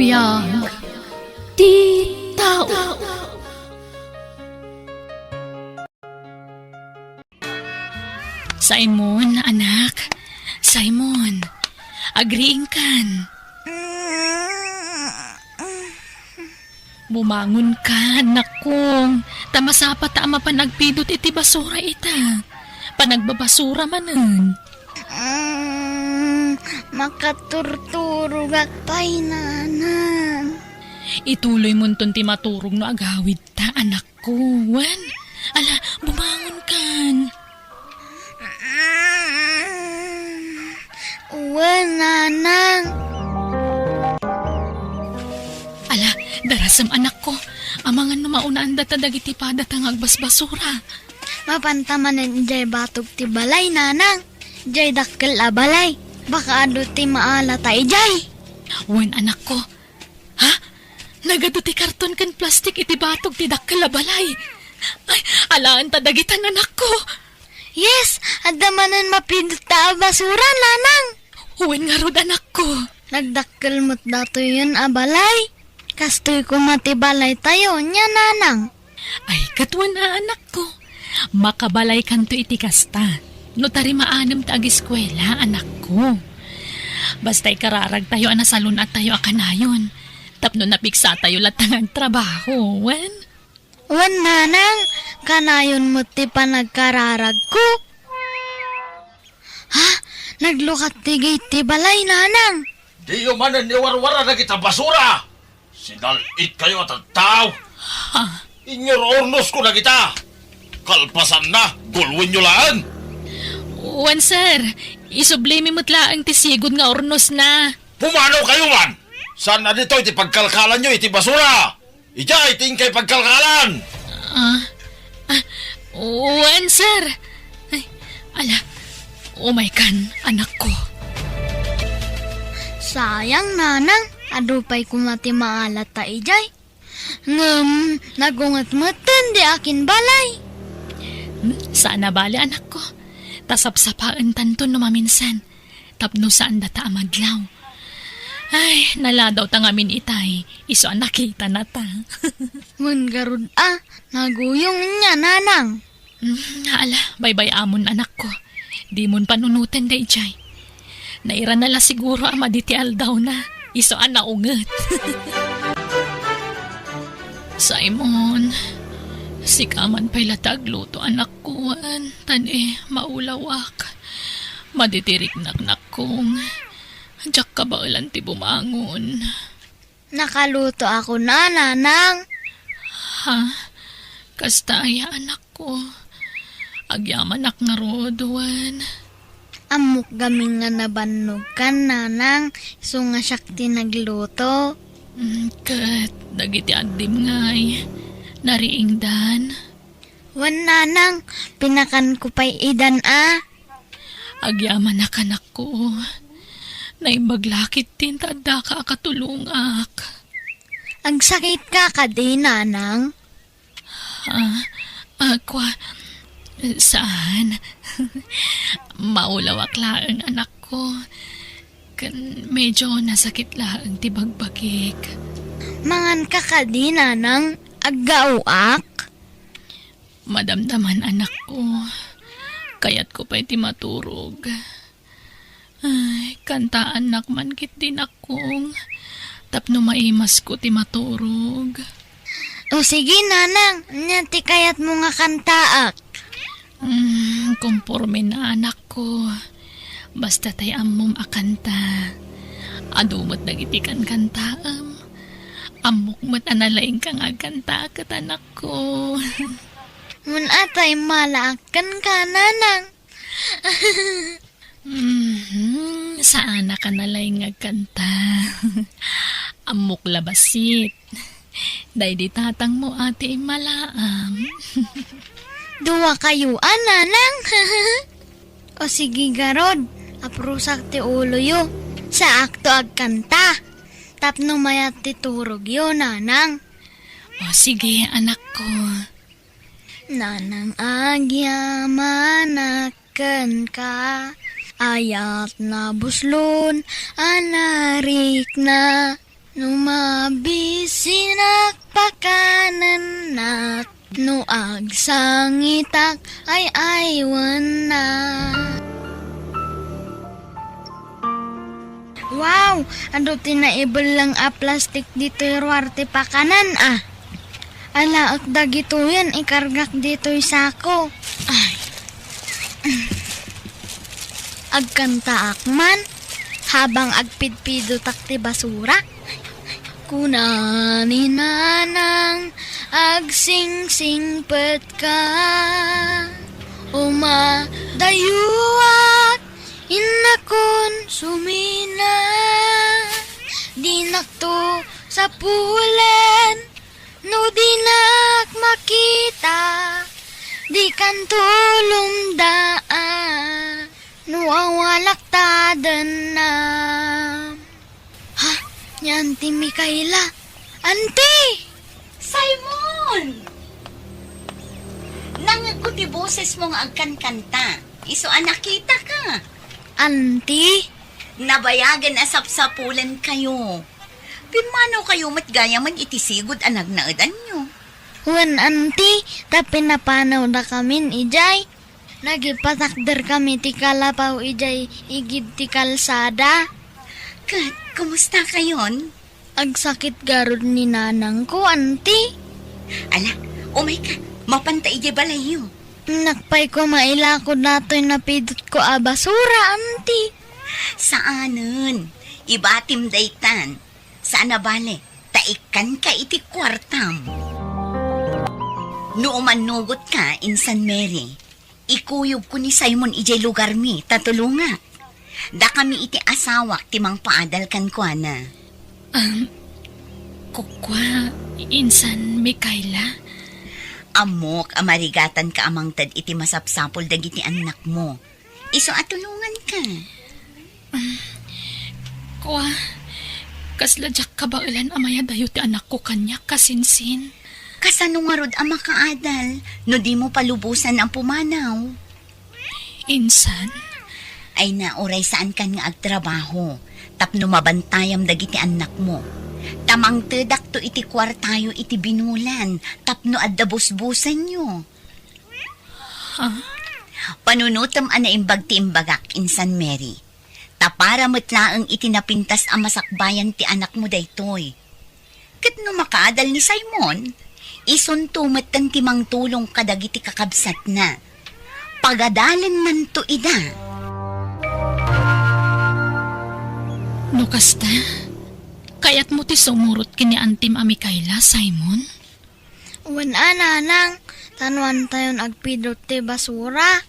Biyag ti tao. Simon, anak. Simon, agriing kan. Bumangon ka, nakong. Tamasapa ta ama panagpidot iti basura ita. Panagbabasura manen. Makaturturog at pay, nanang. Ituloy mo ti maturog no agawid ta, anak ko. Wan, ala, bumangon kan. Uwan, nanang. Ala, darasam anak ko. Amangan no maunaan data dagiti pada tang agbasbasura. Mapantaman ng jay batog ti balay, nanang. Jay dakkel a balay. Baka ado ti maala tayo jay. Wan, anak ko. Ha? Nagado ti karton kan plastik iti batog ti dakkel a balay. Ay, alaan ta dagitan anak ko. Yes, adamanan mapindot ta a basura, nanang. Wan nga rod anak ko. Nagdakkel mo't dato yun a balay. Kastoy ko matibalay tayo niya, nanang. Ay, katwan na anak ko. Makabalay kanto iti kasta. No tari maanem ta ag-eskwela, anak ko. Basta'y kararag tayo anasalun at tayo akanayon. Tapno napiksa tayo latang trabaho, wen? Wan, nanang. Kanayon mo ti panagkararag ko. Ha? Naglukat ti gate ti balay, nanang. Di yung manan ni warwara na kita basura. Sinalit kayo at ang tao. Ha? Inyor ornos ko na kita. Kalpasan na, gulwin nyo laan. Wan, sir. Isublimi mo't laang ti sigod nga ornos na. Pumanaw kayo man. Saan na dito iti pagkalkalan nyo iti basura? Ija iting kay pagkalkalan. Wan, sir. Ay, ala. Oh my God, anak ko. Sayang, nanang. Adupay ko mati maalat ta ijay. Nagungat-matan di akin balay. Saan na bali, anak ko? Tasapsapaan tanto no maminsan. Tapno saan data amadlaw. Ay, naladaw ta ngamin itay. Iso ang nakita na ta. Mun garud naguyong niya, nanang. Ala, bye-bye amon, anak ko. Di mon panunutan da ijay. Naira nala siguro ama diti aldaw na. Iso ang naungat. Simon, sikaman pa'y latagluto anak ko. Tani, maulawak. Maditirik nak kong. Diyak ka ba ulan ti bumangon? Nakaluto ako na, nanang. Ha? Kastaya anak ko. Agyaman ak nga rodoan. Amok gaming nga nabannog kan, nanang. So nga siyak tinagluto. Kat, dagiti adim ngay. Nariing dan. Wan, nanang. Pinakan ko pa'y idan Agyaman ak anak ko. Naimbaglakit tin tada ka akatulungak. Agsakit ka kadi, nanang. Kwa, saan? Maulawak laang anak ko. Medyo nasakit laang tibagbagik. Mangan ka kadi, nanang. Aggauak. Madamdaman anak ko. Kayat ko pa'y ti maturog. Ay, kantaan nakman kit din akong. Tapno maimas ko ti maturog. O sige, nanang. Nyati kayat mo nga kantaak. Kumporme na anak ko. Basta tay amom akanta. Adumot nagitikan kantaam. Amok mat analaing kang agkanta kat anak ko. Mun atay malaakan ka, nanang. Saan ka nalaing agkanta? Amok labasit. Day di tatang mo ate malaam. Duwa kayo, nanang. O sige, garod. Aprusak ti ulo yo. Sa akto agkanta. Tapno mayat ti turog yo, nanang. O sige, anak ko. Nanang agyaman akan ka. Ayat na buslon, anarik na. Numabisinak pakanan nak no agsangitak ay aywan na. Wow! Ano tinaibol lang plastic dito ruwarte pakanan Ala, akdag ito yan, ikargak dito sako. Ay. Agkanta akman, habang agpidpido takti basura. Kunani nanang, agsingsingpet ka. Umadayuak, inakon sumina. Dinakto sa pulen, no dinak makita, di kan tulong daan, no awalak tadan na. Ha? Ni Auntie Mikaela. Auntie! Simon! Nangaguti boses mo nga agkan-kanta. Iso nakita ka. Auntie? Nabayagan asap-sapulan kayo. Pimano kayo matgaya man itisigod anagnaadan nyo. Wan auntie, tapi napanaw na kamin ijay. Nagipatakder kami ti kalapaw ijay igid ti kalsada. Kat, kumusta kayon? Agsakit garod ni nanang ko, auntie. Ala, umay ka, mapantay di balayo. Nakpay ko mailakod nato'y napidot ko basura, auntie. Saanon? Ibatim daytan. Sana bale, taikan ka iti kwartam. Nooman nugot ka, Insan Mary. Ikuyog ko ni Simon ijay lugar mi, tatulungak. Da kami iti asawak, timang paadal kan kwa na. Kukwa, Insan Mikaela. Amok, amarigatan ka amang tad iti masapsapol dagiti anak mo. Iso atulungan ka. Kwa, kasladyak kabailan amaya dayo ti anak ko kanya kasinsin. Kasano nga rod ang makaadal, no di mo palubusan ang pumanaw. Insan, Ay na, oray saan kan nga agtrabaho, tapno mabantayam dagiti anak mo. Tamang tedak to iti kwartayo iti binulan, tapno adda busbusan nyo. Panunutam ana imbag ti imbagak, Insan Mary. Tapara matlaang iti napintas ang masakbayan ti anak mo daytoy. Kat no makaadal ni Simon, isuntumat kan timang tulong kadagiti kakabsat na. Pagadalan man to ida. no kasta, kayat mo ti sumurot kini Antim a Mikaela, Simon? Wan nanang, tanuan tayon agpidot ti basura.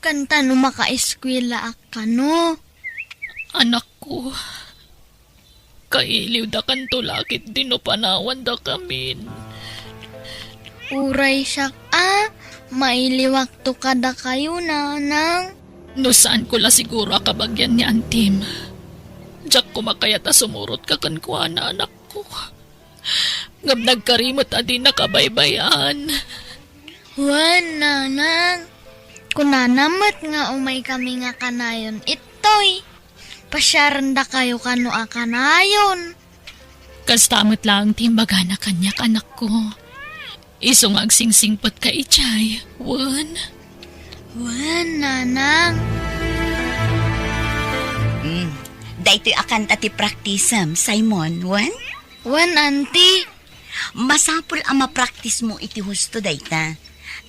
Kanta no makaeskwela akano. Anak ko, kailiw da kan tulakit di no panawan da kamin. Uray siyak mailiwak to kada kayo nanang. No saan ko la siguro kabagyan ni Antim. Diyak ko makayata sumurot ka kan kuha na anak ko. Ngam nagkarimot adi nakabaybayan. Wan nanang, kunanamat nga umay kami nga kanayon itoy. Pasyaranda kayo kano akanayon. Kastamot lang timbaga na kanyak anak ko. Isong agsingsingpot ka ichay, wan. Wan nanang. Daytoy akan tati praktisam, Simon, wan? Wan auntie. Masapul ang mapraktis mo iti husto dayta.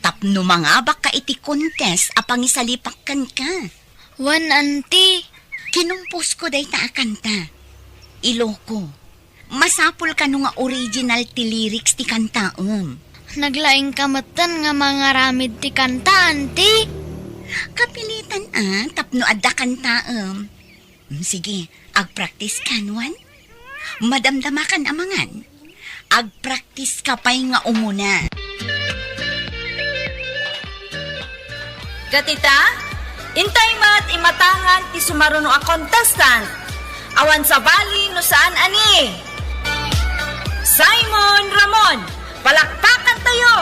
Tapno mga baka iti contest apang isalipakan ka. Wan auntie. Kinumpos ko dayta akanta. Iloko. Masapul ka no nga original ti lyrics ti kantaom. Naglaing kamatan nga mga ramid ti kanta auntie. Kapilitan tapno adda kantaom. Sige, agpractice ka, Nuan. Madamdamakan amangan. Agpractice ka pa'y nga umuna. Gatita, intay mat imatangan ti sumaruno a contestant. Awan sa bali no saan ani. Simon Ramon, palakpakan tayo!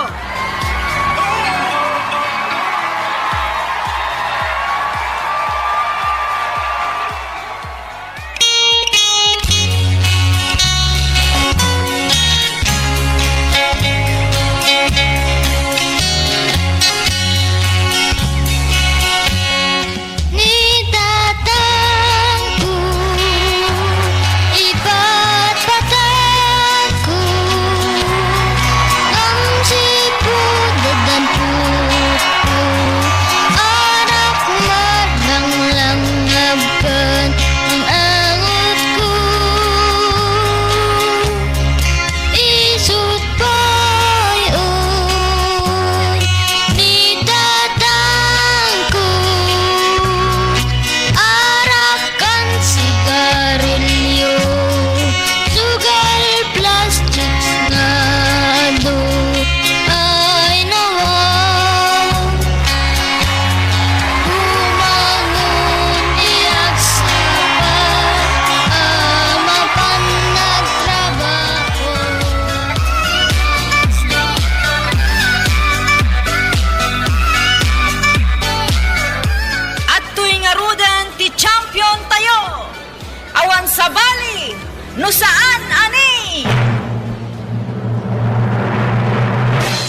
no saan ani?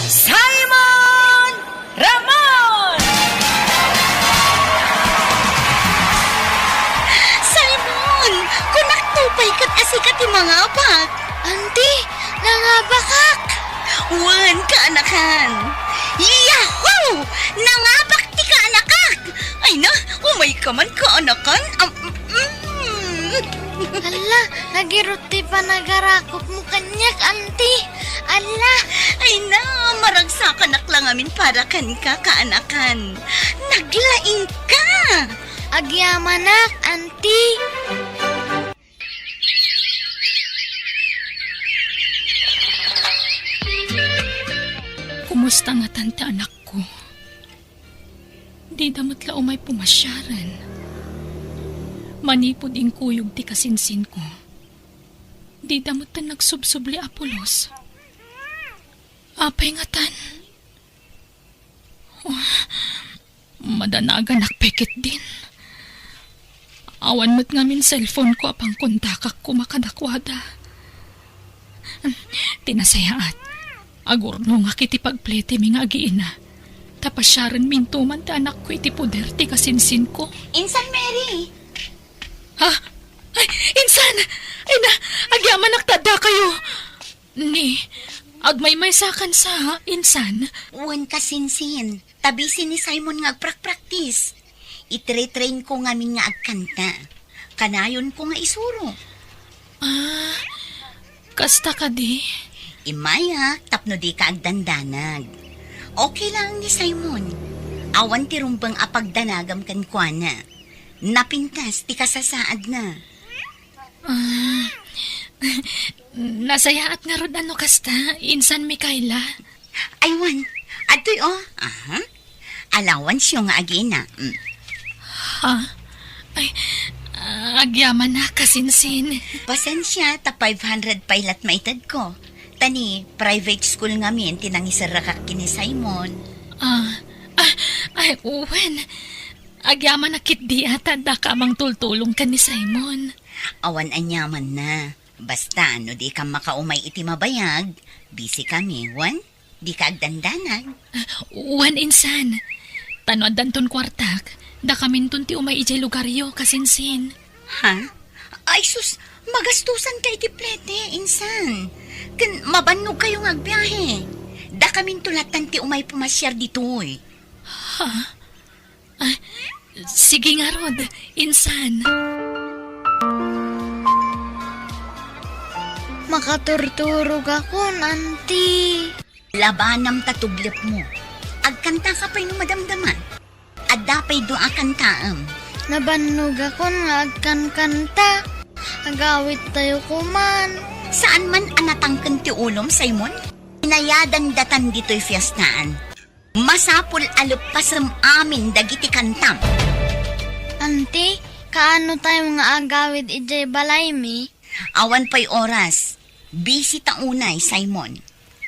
Simon Ramon! Simon! Kunak tupay kat asikat ti mga abak. Auntie, nangabakak! Wan ka anakan. Yahoo! Nangabak ti ka anakak! Ay na, umay ka man ka anakan. Ala, nagiruti pa nagarakop mo kanyak, auntie. Ala, Ay na, maragsakan lang amin para kan ka kaanakan. Naglaing ka! agyamanak, auntie. Kumusta nga tante anak ko? Di damot la umay pumasyaran. Manipod ing kuyog ti kasinsin ko. Di damot tan nagsubsubli Apolos. Apay nga tan. Oh, madanaga nakpekit din. Awan mo't ngamin cellphone ko apang kontakak ko makadakwada. Tinasayaat. Agurno nga kiti pagplete mi nga agiina. Tapasyaran mintuman ta anak ko iti puder ti kasinsin ko. Insan Mary! Ha? Ay, insan! Ay na, agyaman naktada kayo. Ni, agmay-may sakan sa insan. Uwan ka sinsin. Tabisin ni Simon nga agprak-praktis. Itre-train ko nga min nga agkanta. Kanayon ko nga isuro. Ah, kasta ka di. Imaya, tapno di ka agdandanag. Okay lang ni Simon. Awan ti rumbang apagdanagam kan kwa na. Napintas ti kasasaad na. Nasayaat nga rod ano kasta, insan Mikaela. Aywan, atoy Aha. Alawan siyo nga agina. Ha? Ay, agyaman na kasinsin. Pasensya, ta 500 pailat maitad ko. Tani, private school nga min, tinangisarakak kini Simon. Ay, uwen. Agyaman na kit di ata da ka mang tultulong ka ni Simon. Awan anyaman na. Basta, no di ka makaumay iti mabayag, busy kami, wan? Di ka agdandanag. Uwan insan. Tanoan danton kwartak, da kamintun ti umay ijay lugaryo kasinsin. Ha? Ay sus, magastusan ka iti plete, insan. Kan mabanog kayo nga agbiyahe. Da kaming tulatan ti umay pumasyar ditoy. Ha? Ay, sige nga rod, insan. Makaturturog ako, auntie. Labanam tatublip mo. Agkanta ka pa'y numadamdaman. Adapay do akan taam. Nabanog ako nga agkan-kanta. Agawit tayo kuman. Saan man anatangkan ti ulom, Simon? Inayadan datan dito'y fiestaan. Masapul alupasam amin dagiti kantam. Auntie, kaano tayo nga agawid ijay balay mi? Awan pa'y oras. Busy ta unay, Simon.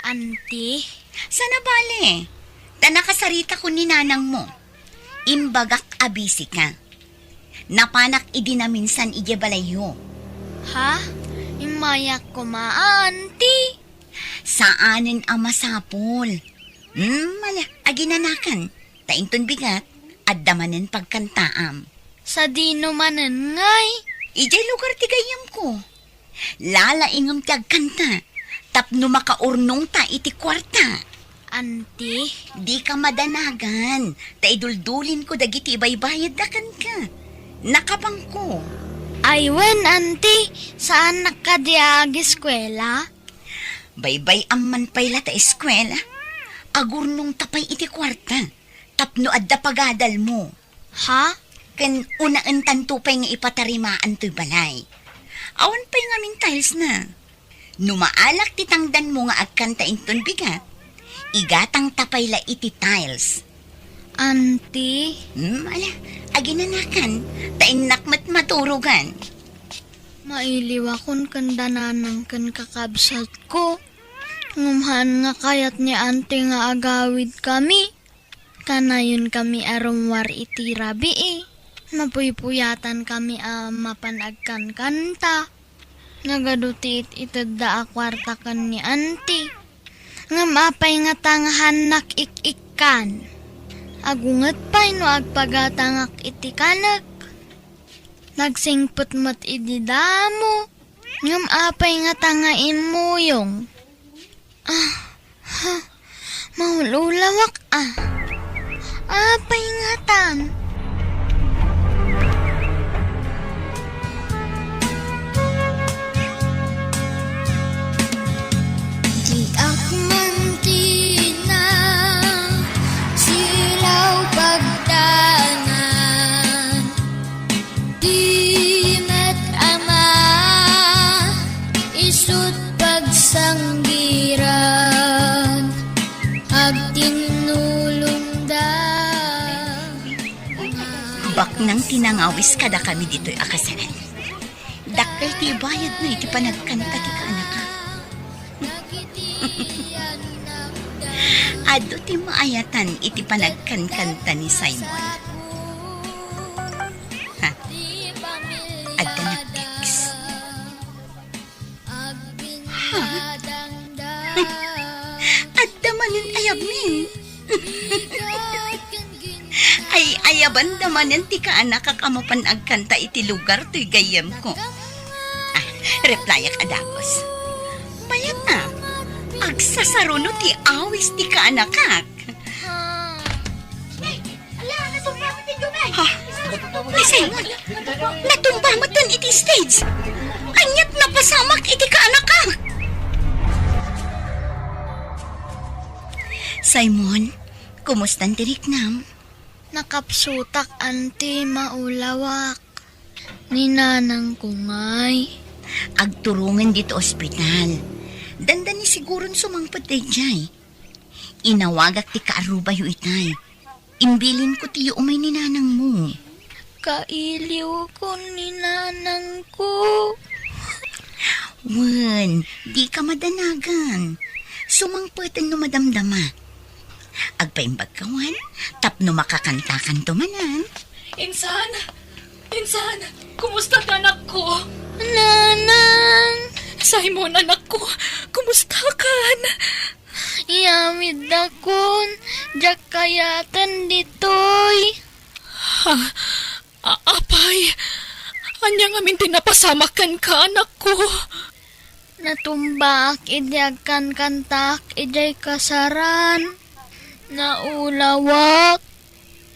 Auntie? Sana bale. Tanakasarita ko ni nanang mo. Imbagak abisi ka. Napanak idinaminsan ije balayo. Ha? Imayak ko auntie? Saanin ang masapul? Mala, aginanakan. Tainton bigat, at damanin pagkantaam. Sa dino manan ngay. Ijay lugar tigayam ko. Lalaingam tagkanta. Tapno makaurnong ta iti kwarta. Auntie? Di ka madanagan. Taiduldulin ko dagiti baybayad dakan ka. Nakapang ko. Aywen, auntie. Saan nakadiag eskwela? Baybay amman payla ta eskwela. Agurnong tapay iti kwarta. Tapno adda pagadal mo. Ha? Kan unaan tantupay nga ipatarimaan to'y balay. Awan pa'y ngamin tiles na. Numaalak titangdan mo nga agkanta inton bigat. Igatang tapay la iti tiles. Auntie? Ala, aginanakan. Tainakmat maturugan. Mailiwakon kandananang kan kakabsat ko. Ngumhan nga kayat ni auntie nga agawid kami. Kanayon kami arumwar iti rabi eh. Napuypuyatan kami mapanagkan kanta. Nagadutit itad da akwarta kan ni auntie. Nga mapay nga tangahan nakik-ikan. Agungat pa'y no agpagatangak itikanak. Nagsingpot mat ididamo. Nga mapay nga tangain mo yung. Maululawak Apay nga tan. Di akmantina silaw pagdangan. Di met ama isut pagsanggiran. Agtinulong da. Bak nang tinangawis kada kami dito'y akasalan. Dakkel ti bayad na iti panagkanta ti kaanak ka. Ado ti maayatan iti panagkankanta ni Simon. Ha? Adda nag-text. Adda manin ayabmin. Ay ayaban da manin ti kaanak kakamapan agkanta iti lugar to'y gayem ko. Replyak adagos. Bayat na. Agsasaruno ti awis ti kaanakak. Ha? Simon, natumba mo dun iti stage. Anyat na pasamak iti kaanakak. Simon, kumustan ti riknam? Nakapsutak auntie maulawak. Ninanang kungay. Agturungan dito ospital. Dandan ni siguron sumangpad day jay. Inawagak ti kaarubayo itay. Imbilin ko ti umay ni nanang mo. Kailiw ko ninanang ko. Wan, di ka madanagan. Sumangpatan no madamdama. Agpaimbag kawan, tapno makakanta-kan tumanan. Insan! Insan! Kumusta ka, anak ko? Nanang! Simon, anak ko! Kumusta ka? Iyamid akon. Diyak kayatan ditoy. Apay! Anyang amin tinapasamakan ka, anak ko. Natumbak idyakan kantak iday kasaran. Naulawak.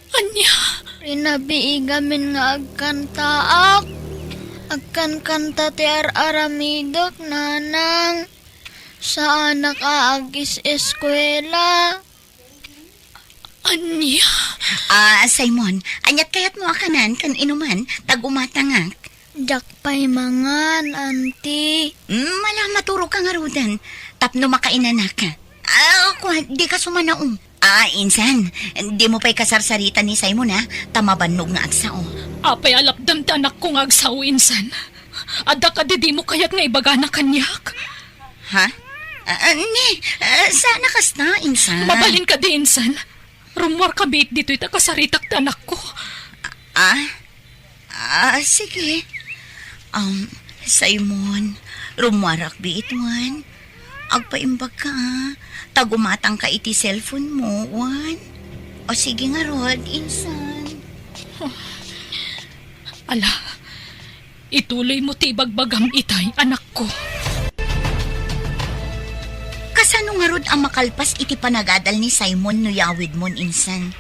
Anya? Rinabiigamin nga agkantaak. Agkan-kanta ti aramidok nanang. Sa anak aagis eskwela. Anya? Simon, anyat kayat mo akanan kan inuman, tagumatangak. Diyak pa'y mangan, auntie. Mala maturo ka nga rudan, tapno makainan ka. Di ka sumanaong. Insan, di mo pa'y kasarsarita ni Simon ha, tamabanog nga agsao. Apay alapdam ti anak ko nga agsaw, insan. Adda ka di mo kayat nga ibaga na kanyak. Ha? Sana kasta, insan. Mabalin ka di, insan. Rumor ka biit dito ita kasaritak ti anak ko. Sige. Simon, rumarak biit wan. Agpaimbag ka tagumatang ka iti cellphone mo, wan. O sige nga, Rod, insan. Ala, ituloy mo ti ibagbagam itay, anak ko. Kasano nga, Rod, ang makalpas iti panagadal ni Simon no yawid mon, insan?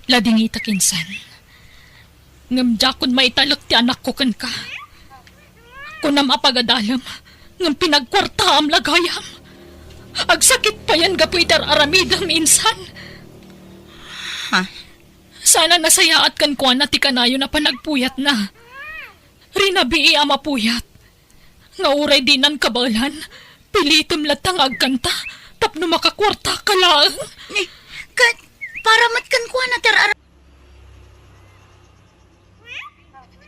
Lading itak, insan. Ngamdya kun maitalak ti anak ko kan ka. Kunam apagadalam, ngam pinagkwarta am lagayam. Agsakit pa yan gapuitar aramidam, insan. Ha? Sana nasayaat kan kuan na ti kanayo na panagpuyat na. Rinabii ama puyat. Nga uray dinan kabalan, pilitom latang agkanta, tapno makakwarta ka lang. Para matkan ko na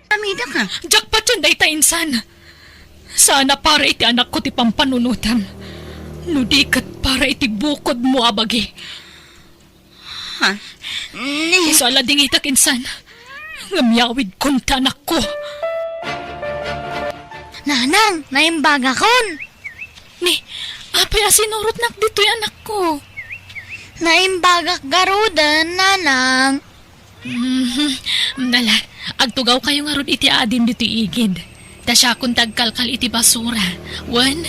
Amida ka. Jakpat yan day ta, insan. Sana para iti anak ko ti pampanunutam. Nudikat para iti bukod mo abagi. Ha? So alading itak, insan. Ngamyawid kon ti anak ko. Nanang, naimbaga kon. Ni, apay asinurot nak dito'y anak ko. Naimbagak garudan, nanang. Nala, agtugaw kayo nga ron iti adim dito'y igid. Ta siya kung tagkalkal iti basura. Wen?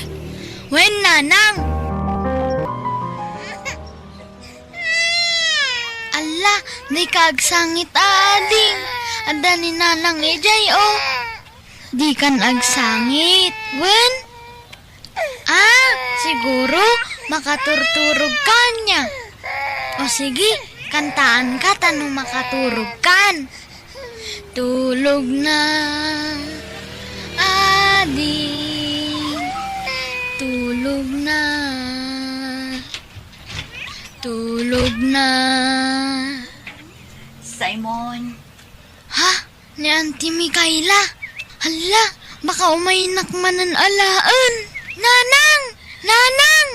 Wen, nanang. Ala, di kaagsangit ading. Ada ni nanang ejay, oh. Di kan agsangit. Wen? Siguro makaturturog ka niya. O sige, kantaan ka tanong makaturog kan. Tulog na, ading. Tulog na. Tulog na. Simon, Ha? Ni Auntie Mikaela? Hala, baka umaynak manan alaan. Nanang! Nanang!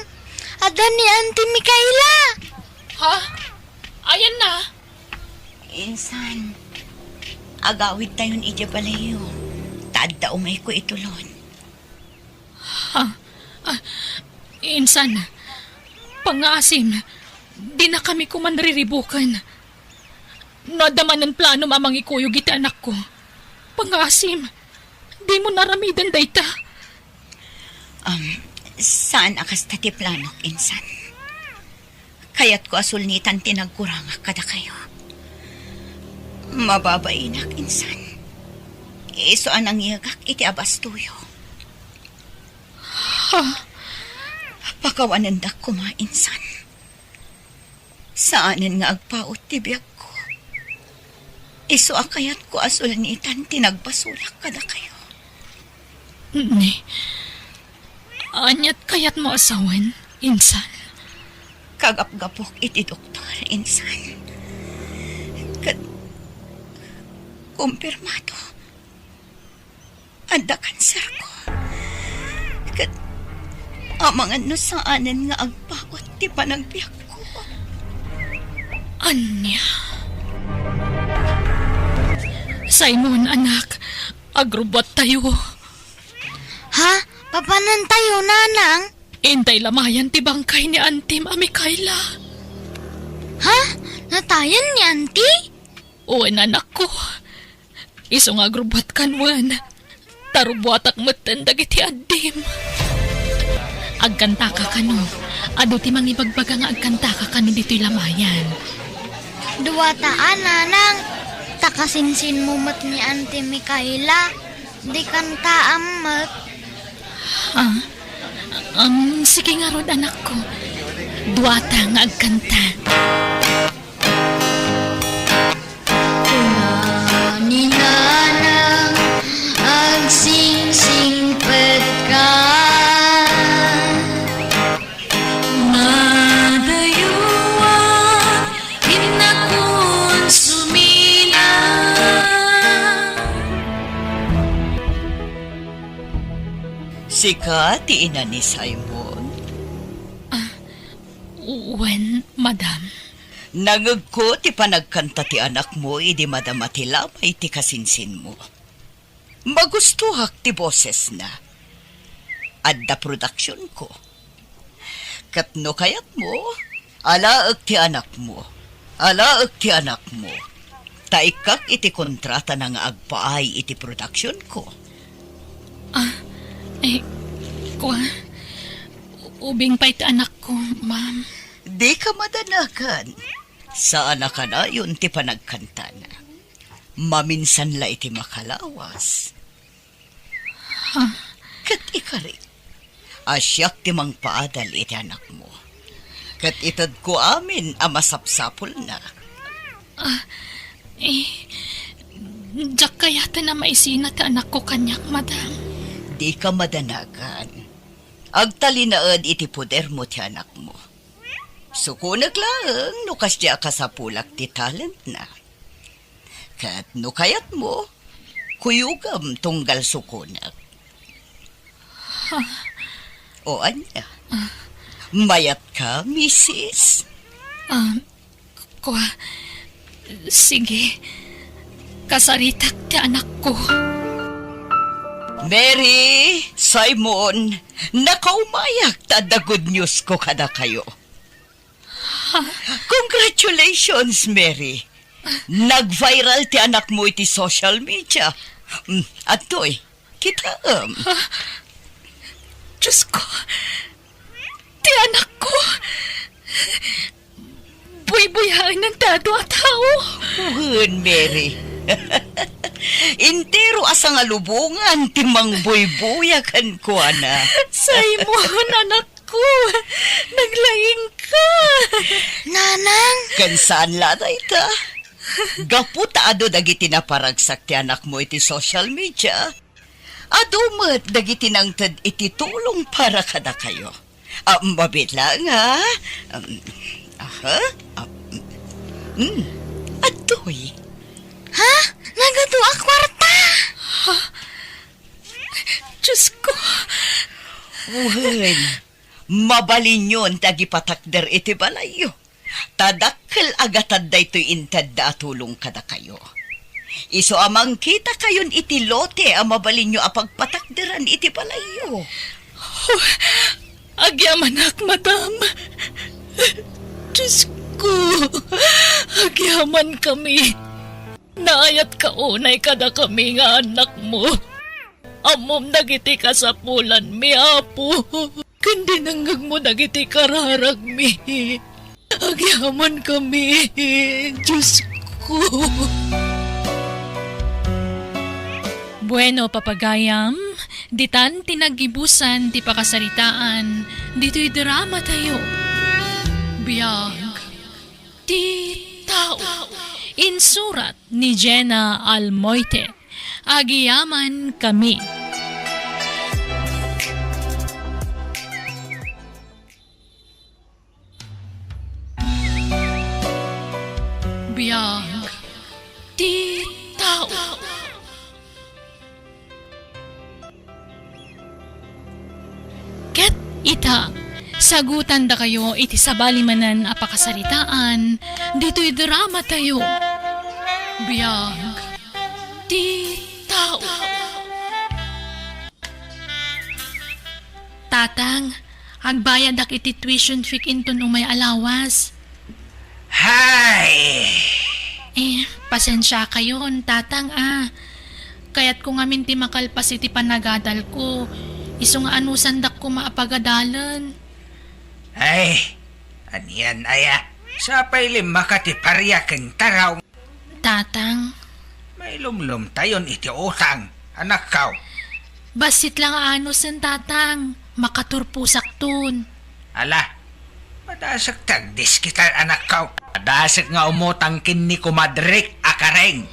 Ada ni Auntie Mikaela. Ha? Ayan na. insan, agawid tayon ija balayo. Taadda umay ko itulon. Insan, pangasim, di na kami kumanriribukan. Nadaman ng plano mamang ikuyog iti anak ko. Pangasim, di mo naramidan dayta. Saan akas tati planok, insan? Kaya't ko asulnitan tinagkurang kada kayo. Mababainak, insan. Iso anang iyagak iti abastuyo. Pakawanandak ko insan. Saanan nga agpaot ti biyag ko. Iso akayat ko asulnitan tinagbasulak kada kayo. Ni, anyat kayat mo asawan, insan. Kagap-gapok iti doktor, insan. Kumpirmado. Anda kanser ko. Amangan no saanan nga agpaot ti panagbiyak ko. Anya. Simon, anak, agrubot tayo. Ha? Papanan tayo, nanang? Intay lamayan ti bangkay ni Auntie Mikaela. Ha? Natayan ni Auntie? Uwan, anak ko. Iso nga agrubot kanwan. Tarubuatak matandag iti adim. Agkanta ka kano. Ado ti mangibagbaga nga agkanta ka kano dito'y lamayan. Duwataan, nanang. Takasinsin mo mat ni Auntie Mikaela. Di kanta amat. Sige nga rod, anak ko. Duwata nga agkanta. Ni nanang agsing-singpet ka. Madayuan, hinakon sumina. Sika ti ina ni Simon. Uwan, madam. Nangag ko ti panagkanta ti anak mo, idi madamati lamay ti kasinsin mo. Magustuhak ti boses na. Adda production ko. Katno kayat mo, alaag ti anak mo. Alaag ti anak mo. Taikak iti kontrata na nga agpaay iti production ko. Ubing pa iti anak ko, ma'am. Di ka madanagan. Saan ka na yun ti panagkanta na. Maminsan la iti makalawas. Kat ikari. Asyak ti mang paadal iti anak mo. Kat itad ko amin amasapsapol na. Diyak kayata na maisina ti anak ko kanyak, madam. Di ka madanagan. Agtalinaad iti puder mo ti anak mo. Sukunag lang, nukas di ka sa pulak ti talent na. Kat nukayat mo, kuyugam tunggal sukunag. O anya, mayat ka, misis? Sige. Kasaritak ti anak ko. Mary, Simon, nakaumayak tada good news ko kada kayo. Congratulations, Mary. Nag-viral ti anak mo iti social media. At to'y, kita Diyos ko, ti anak ko. Buy-buyain ng tado at tao. Mary. Intero asang alubungan timang buy-buyakan ko, ana. Simon, anak ko, naglaying ka. Nanang, Kansaan lada ita? Gaputa ado dagiti naparagsak ti anak mo iti social media. Ado met dagiti nang tad iti tulong para kada kayo. Mabit lang ha? Atoy. ha? Nagatuwa kwarta. Diyos ko, Uhen, mabalin yun tagipatakder iti balayo. Tadakkel agatad da ito'y intad da tulong kada kayo. Iso amang kita kayon iti lote ang mabalin nyo apagpatakderan iti balayo. agyaman ak, madam. Diyos ko, agyaman kami. Naayat ka unay kada kami nga anak mo. Amom dagiti kasapulan mi, apo. Kundi nanggag mo dagiti kararag mi. Agyaman kami, Diyos ko. Bueno, papagayam, ditan tinagibusan ti pakasaritaan, dito'y drama tayo. Biyag, ti tao. Insurat ni Jenna Almoite. Agiyaman kami. Biyag, ti tao. Ket ita, sagutan da kayo iti sabalimanan apakasaritaan, dito'y drama tayo. Biyag, ti tao. Tatang, agbayad ak iti tuition fee inton umay alawas. Hay! Pasensya kayo, tatang Kaya't kung amin ti makalpas iti panagadal ko, iso nga anusan dak ko maapagadalan. Ay, aniyan aya. Sa pailim makatiparya keng taraw. Tatang, May lumlum tayon iti utang, anak kaw. basit lang anusan, tatang. Makaturpusak tun. Ala, madasak tagdis kita anak kaw. Madasak nga umutang kin ni kumadrik akareng.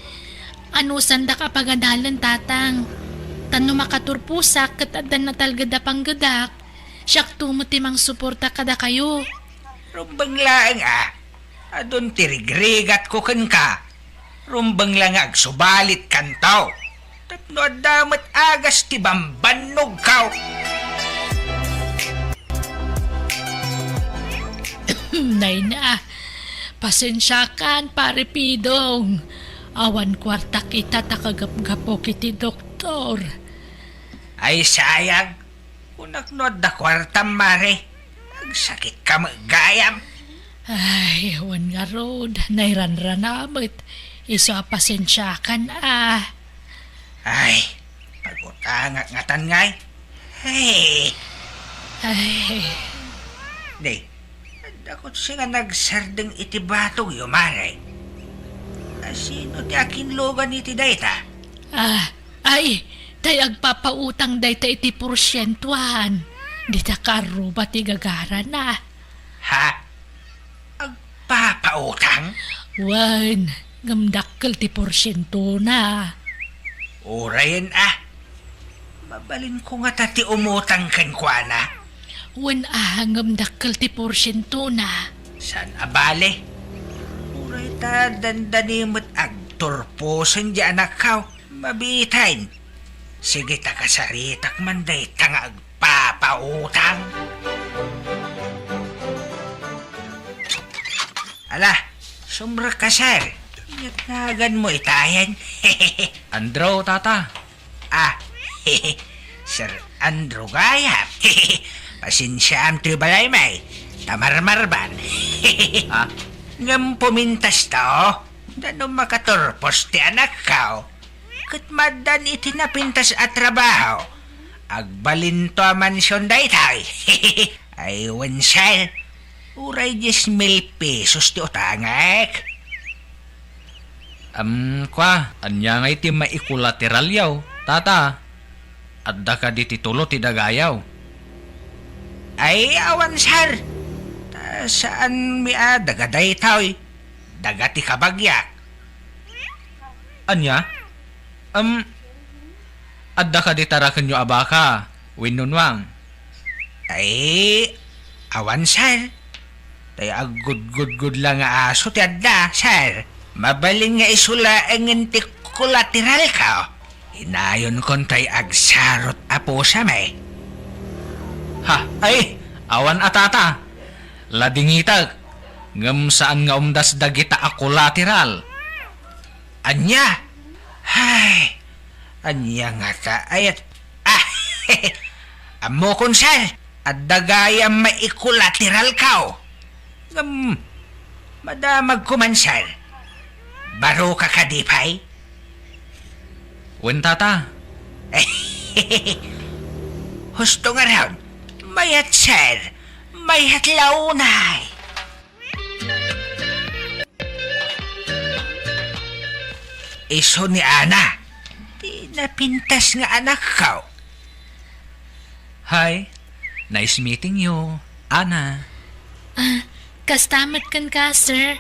Anusan da kapagadalan, tatang. Tano makaturpusak kat adan na talgada panggadak. Siyak tumutimang suporta kada kayo. Rumbang lang adon tirigrigat ko ken ka. Rumbang lang agsubalit kantaw. Tapno adamat agas ti bambanog kaw. Nay na, pasensyakan pare Pidong. Awan kwarta kita takagap-gapo kiti doktor. Ay sayang, unaknod da kwartam mare. Agsakit ka magayam. Ay, awan nga rod, nairanranamit. Isa pasensyakan Ay, pagutangak nga tangay. Hey, Ay, day, dakot siya nga nagsardeng iti batog yumare. Sino ti akin logan iti dayta? ay, tay agpapautang day ta iti porsyentuhan. Di ta karo ba ti gagara na? Ha? Agpapautang? Wan, gamdakkel ti porsyento na. Urayan Mabalin ko nga tati umutang kankwana. Wan gamdakkel ti porsyento na. San abale? Uray ta dandanimot agturpusan di anak kaw. Mabitain. Sige ta kasaritak man day tang agpapautang. Ala, sumra ka sir. Yatnagan mo itayan. Andro, tata. Sir Andrew Gayam. Pasensya am balay may. Tamarmarban. Ha? Ngam pumintas tao. Dano makaturpos ti anak kao. Kat madan iti napintas at trabaho. Agbalin to a mansyon daytay. Ay wansal. Uray 10,000 pesos ti utangak. Kwa, anya nga iti maikulateral yaw, tata. Adda ka di titulo ti dagayaw. Ay awan sar. Saan mi dagaday tao dagati kabagyak. Anya? Adda ka di tarakan nyo abaka, winunwang. Ay awan sar. Tayo agud lang nga aso ti adda sar. Mabaling nga isula ang inti kolateral ka. Hinayon kon tay agsarot apo sa may. Ha, ay, awan atata. Ladingitag, ngam saan nga umdas dagita a collateral. Anya? Hay, anya nga ta ayat. Amo kon sal, at dagayang maikulateral kao. Madamag kumansal. Baro ka kadipay? Wen tata, Husto nga raon, mayat sal, mayat launay. Iso ni Ana, di napintas nga anak kao. hi, nice meeting you, Ana. Kastamat kan ka, sir.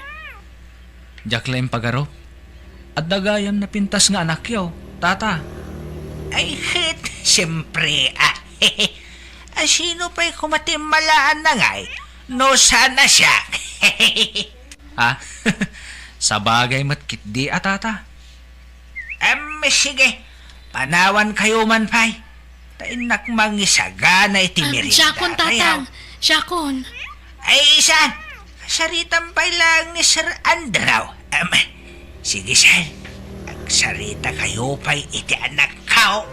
Jacqueline Pagaro. At dagayam na pintas nga anak yaw, tata. Ay, siyempre, sino pa'y kumatimalaan na nga'y? No, sana siya. Ha? Sa bagay matkit di atata. Sige, panawan kayo man pa'y. Tainak mangisaga na itimirinda. Siyakon, tatang. Siyakon. Ay, isan. Saritan pa'y lang ni Sir Andrew. Sige, sir. Agsarita kayo pa'y iti anak kao.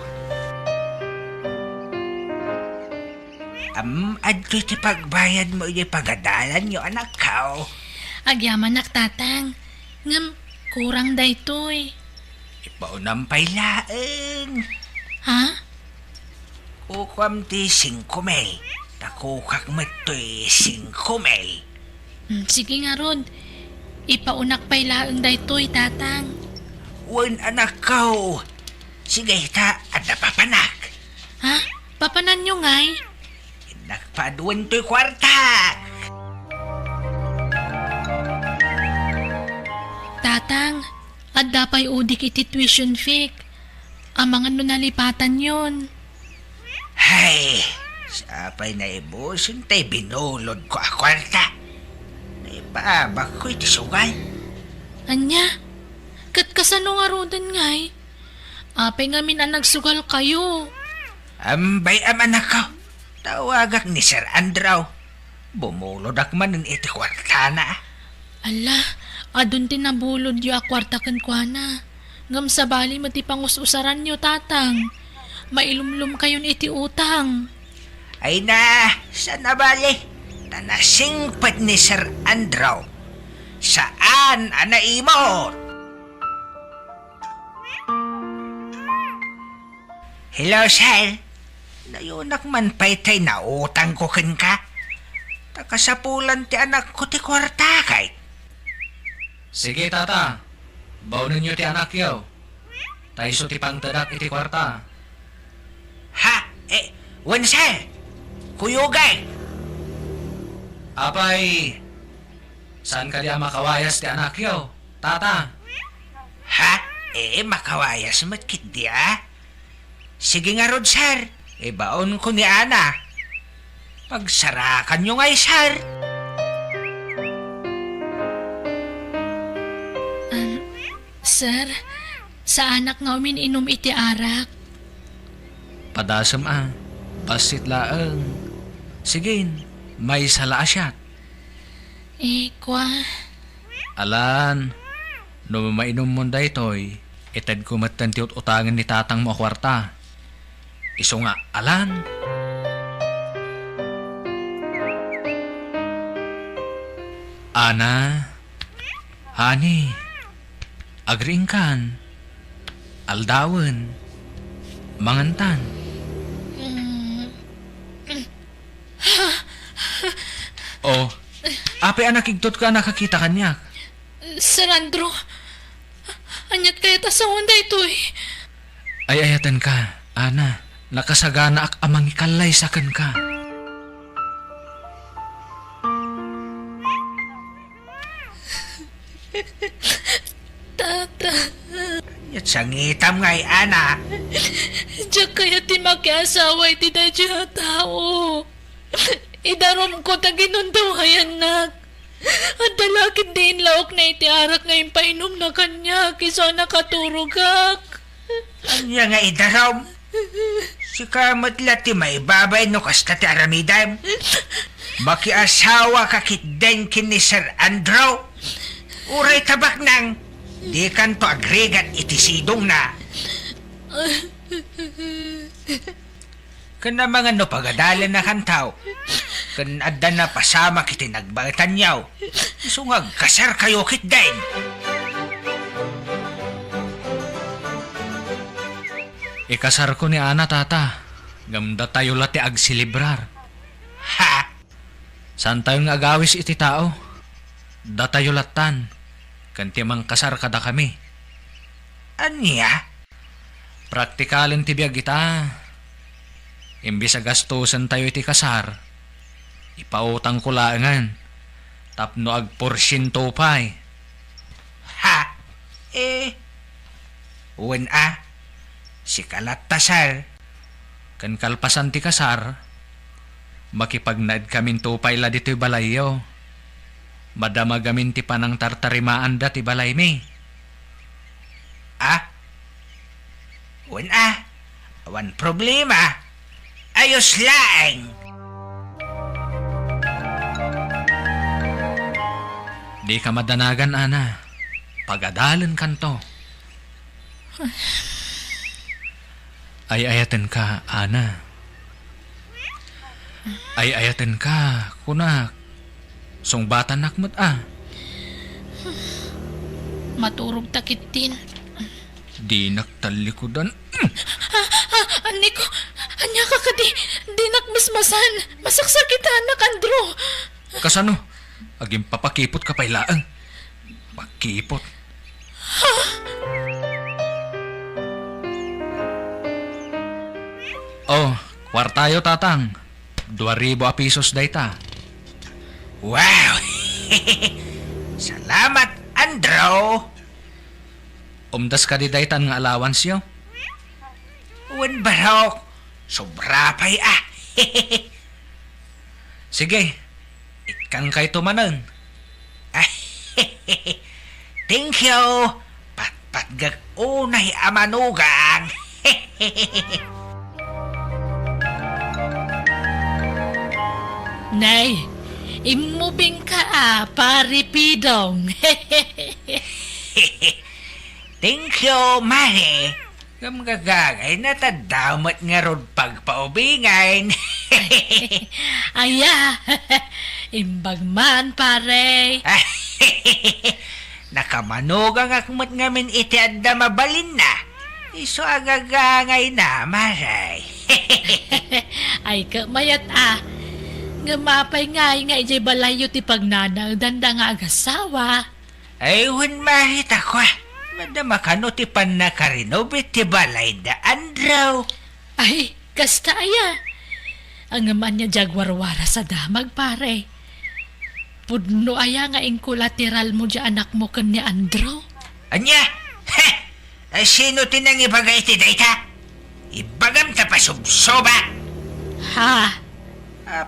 Adto iti pagbayad mo iti pagadalan yung anak kao. Agyaman nak, tatang. Ngam, kurang daytoy. Ipaunang pa'y laeng. Ha? Kukwam ti 5,000. Takukak mo ito'y 5,000. Sige nga, Rod. Ipaunak pa'y laang daytoy, tatang. Wan anak kao. Sige, ta, at napapanak. Ha? Papanan nyo nga'y? Nagpaduan to'y kwarta. Tatang, at dapay udik iti tuition fee. Amang ano nalipatan yun. Hay, sapay na ibusin tay binulod ko a kwarta. Naipabak ko iti sugal. Anya? Kat kasano nga rodan nga'y? Apay nga min ang nagsugal kayo. Ambay anak ko. Tawagak ni Sir Andrew. Bumulod ak man iti kwarta na. Ala, adun tinabulod yu akwarta kan kwa na. Ngam sa bali mati pangususaran nyo, tatang. Mailumlum kayon iti utang. Ay na, sana bali. Tanasingpat ni Sir Andrew. Saan anaimot? Hello, sir. Nayunak man pa'y tay na utang ko kin ka. Takasapulan ti anak ko ti kwarta kay. Sige tata, baunan nyo ti anak yaw. Taiso ti pangtadak iti kwarta. Ha? Wan sir. Kuyugay. Apay, saan ka di makawayas ti anak yaw, tata? Ha? Makawayas matkit di Sige nga rod, sir. Baon ko ni Ana. Pagsarakan nyo ngay, sir. Sir, sa anak nga umininom iti arak. Padasam basit laeng. Sige, may sala asyat. Kwa. Alan, no mainom mo daytoy, itad ko matan ti utangan ni tatang mo kwarta. Iso nga alan. Ana, hani, agringkan, aldawan, mangantan. Oh, ape anak igtot ka nakakita kanya. Sir Andrew, anyat kaya ta sa onda ito eh. Ay ayatan ka, Ana. Nakasagana ak amang ikalay sa kan ka. Tata, At sangitam nga'y ana. diyak kaya ti makiasawa iti na diya tao. Idarom ko ta ginundawayan nak. At dalakit din laok na iti arak nga impainom na kanya kisa nakaturugak. Anya nga idarom. Si kamatla ti may babay no kasta ti aramidam. Makiasawa kakit den kin ni Sir Andrew. Uray tabak nang. Di kan to agregat iti sidong na. Kana mga no pagadalan na kantaw. Kan adda na pasama kiti nagbagatan yaw. Sungag kasar kayo kit den. Ikasar ko ni Ana tata. Gamda tayo lati agsilibrar. Ha? Saan tayo nga agawis iti tao? Datayo latan. Kanti mang kasar kada kami. Anya? Praktikalin ti biyag kita. Imbis sa gastusan tayo iti kasar. Ipautang ko laangan. Tapno ag porsyento pa'y. Ha? Uwan si kalat tasar. Kan kalpasan ti kasar. Makipagnaid kamin tupay la dito'y balayo. Madama gamin ti panang tartarimaan da ti balay mi. Uwan awan problema. Ayos laeng. Di ka madanagan, Ana. Pagadalan kanto. Ay ayaten ka, Ana. Ay ayaten ka, kunak. Sungbatan nakmat Maturog takit din. Di naktalikudan. Ani ko, anya ka ka di nakmasmasan. Masaksakita anak Andrew. Kasano? Aging papakipot ka pailaan. Pakipot. Oh, kwartayo tatang. 2,000 a pisos dayta. Wow! Salamat, Andrew! Umdas ka di daytan nga allowance yo. Uwan barok. Sobra pa'y Sige, ikang kay tumanan. Thank you. Patpatgag unay amanugang. Nay, imubing ka paripidong. Thank you, Mare. Gamgagagay na tadamot nga rod pagpaubingan. Aya, imbag man pare. Nakamanugang akmat ngamin iti adda mabalin na. Iso agagangay na, Maray. Ay kamayat nga mapay nga ijay balayo ti pagnanaw danda nga agasawa. Ay, hun mahit ako. Madama ka no ti pan nakarinobit ti balay da Andrew. Ay, kasta aya. Ang aman niya jagwarwara sa damag pare. Pudno aya nga inkulateral mo di anak mo kan ni Andrew. Anya? Ay, sino tinang ibagay ti dayta? Ibagam ta pa subsoba. Ha?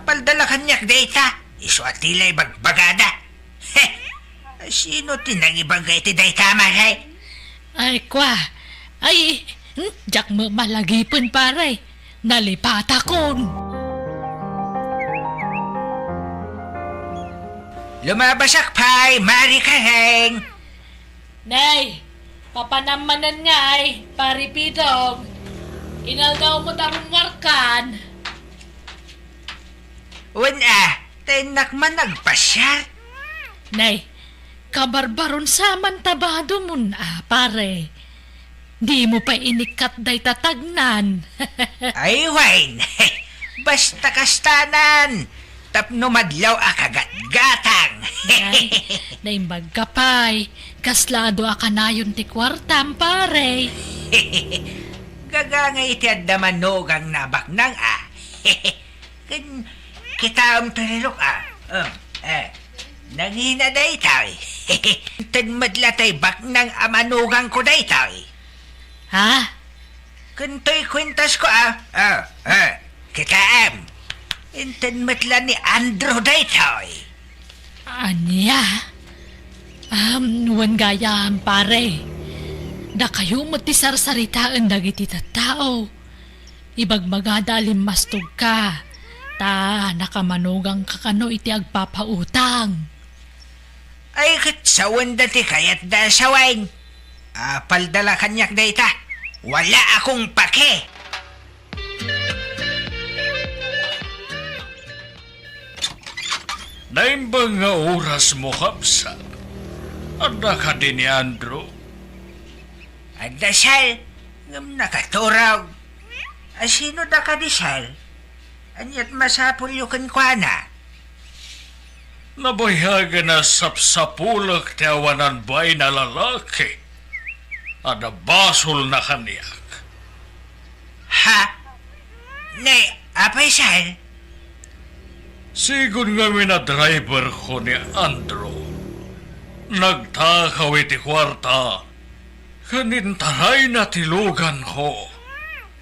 Paldala kanyak dayta. Iso atilay bagbagada. Ay, sino tinang ibagay ti dayta, Maray? Ay, kwa. Ay, jak mo malagipin pare. Nalipata kon. Lumabasak pa'y, Mari Kareng. Nay, papanamanan nga ay paripidong. Inaldaw mo tarong warkan. Tenak man nagpasyat. Nay, kabarbaron sa mantabado mo na, pare. Di mo pa inikat day tatagnan. Ay, Wayne. Basta kastanan. Tapno madlaw akagat-gatang. Naimbag ka pa'y, kaslado akanayon ti kwartam, pare. Gagangay ti adamanog ang nabaknang Kita tulilok Nangina day tayo. Tan madlatay baknang amanugang ko day tayo. Ha? Kunto'y kwintas ko Kita Intan matla ni Andrew day tayo. Anya? Nuwan gayam, pare. Da kayo matisarsaritaan dagiti tao. Ibag magadalim mastog ka. Ta nakamanugang kakano iti agpapautang. Ay katsawan dati kayat da sa wine. Paldala kanyak day ta. Wala akong pake. Naimbang nga oras mo, Kapsa. Anda ka din ni Andrew. Dasal, ngam nakaturag. Sino da ka disal? Anyat masapul yukan kwa na. Nabayaga na sapsapulak ti awanan bay na lalaki. Ada basol na kaniyak. Ha? Ne, apay sal? Sigun nga driver ko ni Andrew. Nagtakaw iti kwarta. Kanintaray na tilugan ko.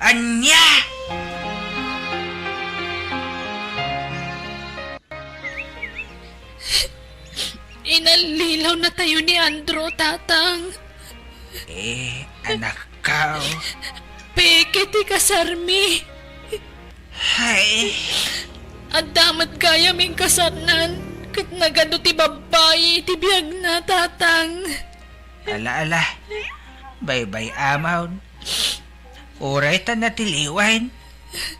Anya? Inalilaw na tayo ni Andrew, tatang. Anak ka. Peke ti kasarmi. Hay. At damat kaya ming kasarnan. Kat nagano ti babae ti biyag na, tatang. Ala. Bye-bye amaw. Uray ta natiliwan.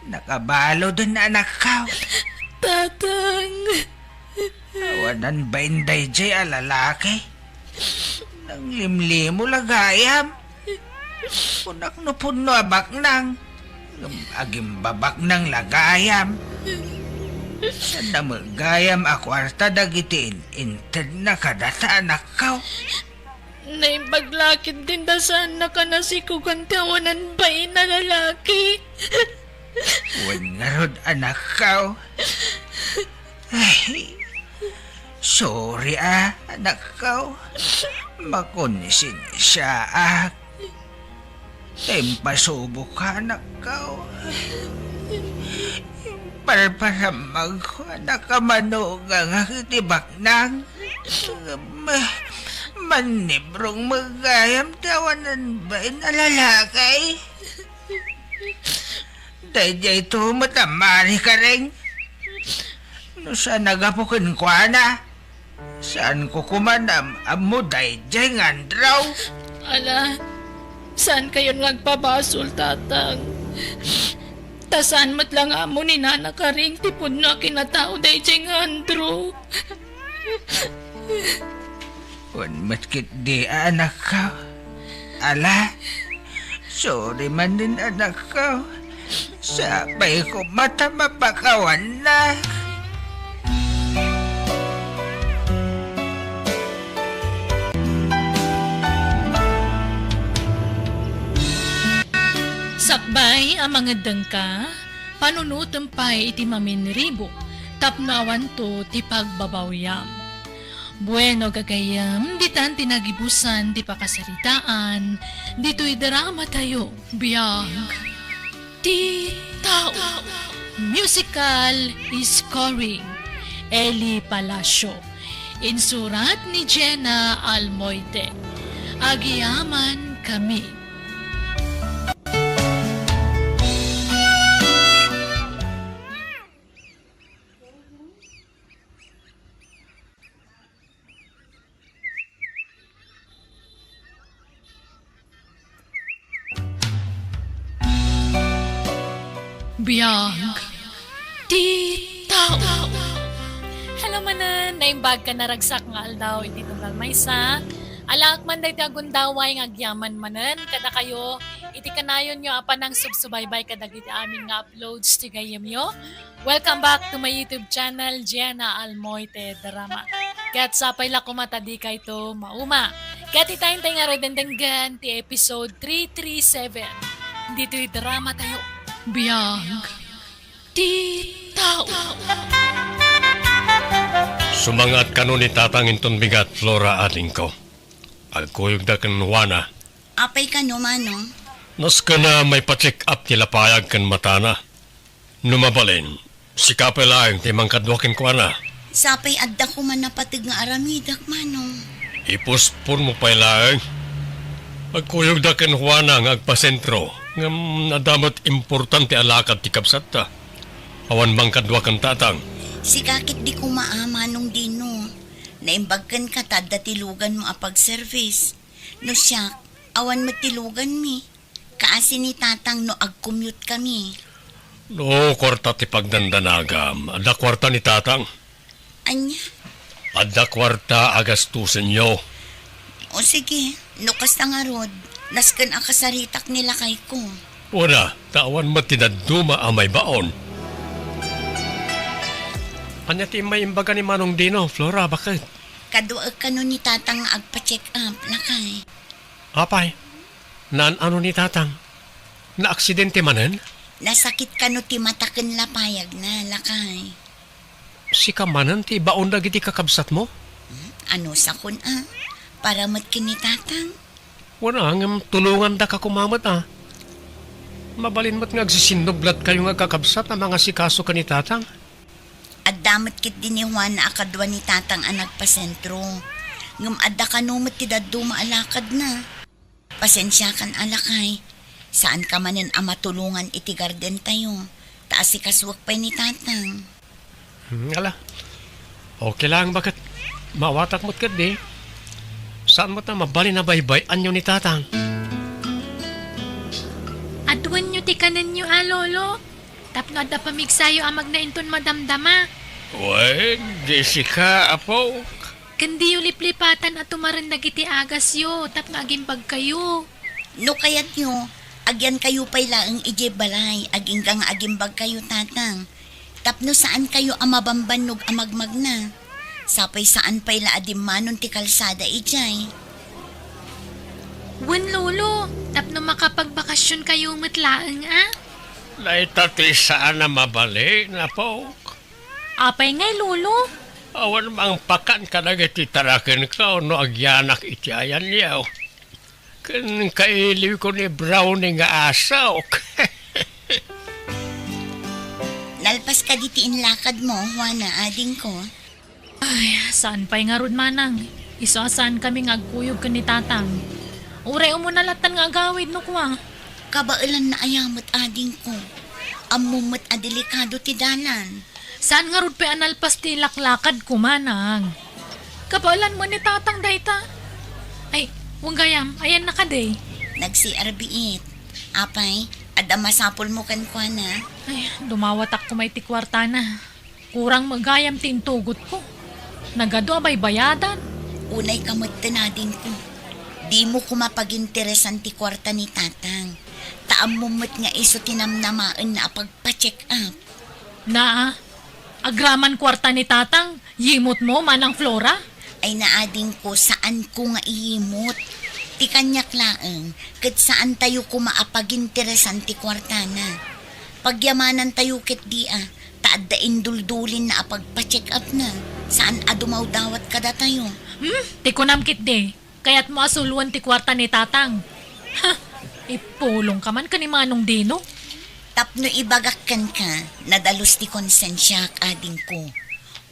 Nakabalo dun na anak ka. Tatang. Awanan ba inday jay alalaki? Nang limlimo lagayam. Punak no puno abak nang. Agim babak nang lagayam. Sa namagayam akwarta dagitin inted na kadata anak ka. Naibaglakid din da sana ka na si kugantawanan ba na lalaki. Wan nga rod anak ka. Ay, sorry anak ka. Makonsin siya Tempasubo ka anak ka. Parparamag ko anak ka manugang akitibak nang. Manibrong magayam tawanan ba inalalakay? Dayjay to matamari ka rin. No saan nagapukin ko na? Saan ko kumanam amo dayjay ngandraw? Ala, saan kayo nagpabasol, tatang? Tasan mat lang amo ni nana ka ring tipod na kinatao day jeng Andrew. Wan matkit di anak ka. Ala, sorry man din anak ka. Sabay ko mata mapakawan na. Sakbay ang mga dangka, panunutan pa'y iti maminribo, tapnawan to ti pagbabawyam. Bueno gagayam, ditan tinagibusan ti pakasaritaan, dito'y drama tayo, biyag. Ti tao. Musical scoring, Eli Palacio. Insurat ni Jenna Almoite. Agiyaman kami. Biyag. Di tao. Hello manan, naimbag ka naragsak nga aldaw iti tunggal maysa. Alak man day agundaway nga agyaman manan, kada kayo, iti kanayon nyo apan ng subsubaybay kadag iti aming nga uploads ti gayem nyo. Welcome back to my YouTube channel, Gianna Almoite Drama. Kat sapay la kumatadi kay to mauma. Kat itayin tayo nga rodendenggan ti episode 337. Dito drama tayo. Biyag. Di tao. Sumangat kanu ni tatangin ton bigat Flora ating ko. Agkuyog da kan wana. Apay ka no, manong? Nas ka na may pa-check up tila payag kan matana. Numabalin, si kapelaang timang kadwakin ko na. Sapay adda ko man napatig nga aramidak, manong. Ipuspon mo pailaang. Agkuyog da kan wana nga agpasentro. Nga nadamat importante alakad ti kapsata. Awan bang kadwakan tatang. Si kakit di ko maamanong dino. Naimbagkan ka tada tilugan mo apag service. No siya, awan matilugan mi. Kaasi ni tatang no ag-commute kami. No, kwarta ti pagdandanagam. Adda kwarta ni tatang. Anya? Adda kwarta agastusin nyo. O sige, lukas na nga rod. Naskan akasaritak nila kay ko. Wala, tawan matinaduma amay baon. Anya ti may imbaga ni Manong Dino, Flora, bakit? Kaduag ka no ni tatang nga agpa-check up, lakay. Apay, ano ni tatang? Na-aksidente manen? Nasakit ka no ti mataken lapayag na, lakay. Si kamanan ti baon dagiti kakabsat mo? Ano sa kun para matkin ni tatang? Wala, ngam tulungan da ka kumamat Mabalin mo't nga agsisinoblat kayo nga kakabsat na mga sikaso ka ni tatang. At damat kit din ni Juan na akadwa ni tatang anak pasentro. Ngam adda ka numot ti daddo maalakad na. Pasensya kan alakay. Saan ka manin matulungan iti garden tayo. Taas si kaswak pa'y ni tatang. Ala, okay lang bakit mawatak mo't kat di. Saan mo't na mabalin na baybay anyo ni tatang? Adwan nyo ti kanan nyo, lolo. Tapno adda pamigsayo amag na inton madamdama. Uy, Jessica, apo. Kandi yung liplipatan at tumaran dagiti agas yo. Tapno agimbag kayo. No kayat nyo, agyan kayo pa'y laang ije balay. Aging kang agimbag kayo tatang. Tapno saan kayo amabambanog amagmag na. Sapay saan pa'y laadimanon ti kalsada ijay. Wan lolo, tapno makapagbakasyon kayo matlaang Naitati saan na mabali na po. Apay ngay lolo. Awan mang pakan ka na titarakin ka o no agyanak iti ayan niyaw. Kan kailiw ko ni Brownie nga asaw. Nalpas ka ditiin lakad mo, Juana, ading ko. Ay, saan pa'y nga rod manang? Isasaan kami nga agkuyog ka ni tatang. Uray mo nalatan nga agawid no kwa. Kabailan na ayamot ading ko. Amumot adelikado ti dalan. Saan nga rod pa analpas ti laklakad ko manang? Kabalan mo ni tatang dayta. Ay, wang gayam, ayan na ka day. Nagsi-arbiit. Apay, adamasapol mo kan kwa na. Ay, dumawatak ko may tikwarta na. Kurang magayam tintugot ko. Nagado abay bayadan. Unay kamot tinading ko. Di mo kumapaginteresan ti kwarta ni tatang. Taamumot nga iso tinamnamaan na pagpa-check up. Na, agraman kwarta ni tatang, yimot mo manang Flora? Ay naading ko saan ko nga iyimot. Ti kanyak laeng, kat saan tayo kumaapaginteresan ti kwarta na. Pagyamanan tayo ket di taad da induldulin na apagpa-check up na. Saan adumaw dawat kada tayo? Ti kunamkit de, kaya't mo asuluan ti kwarta ni tatang. Ha, ipulong ka man ka ni Manong Dino. Tapno ibagakkan ka, nadalos ti konsensya ading ko.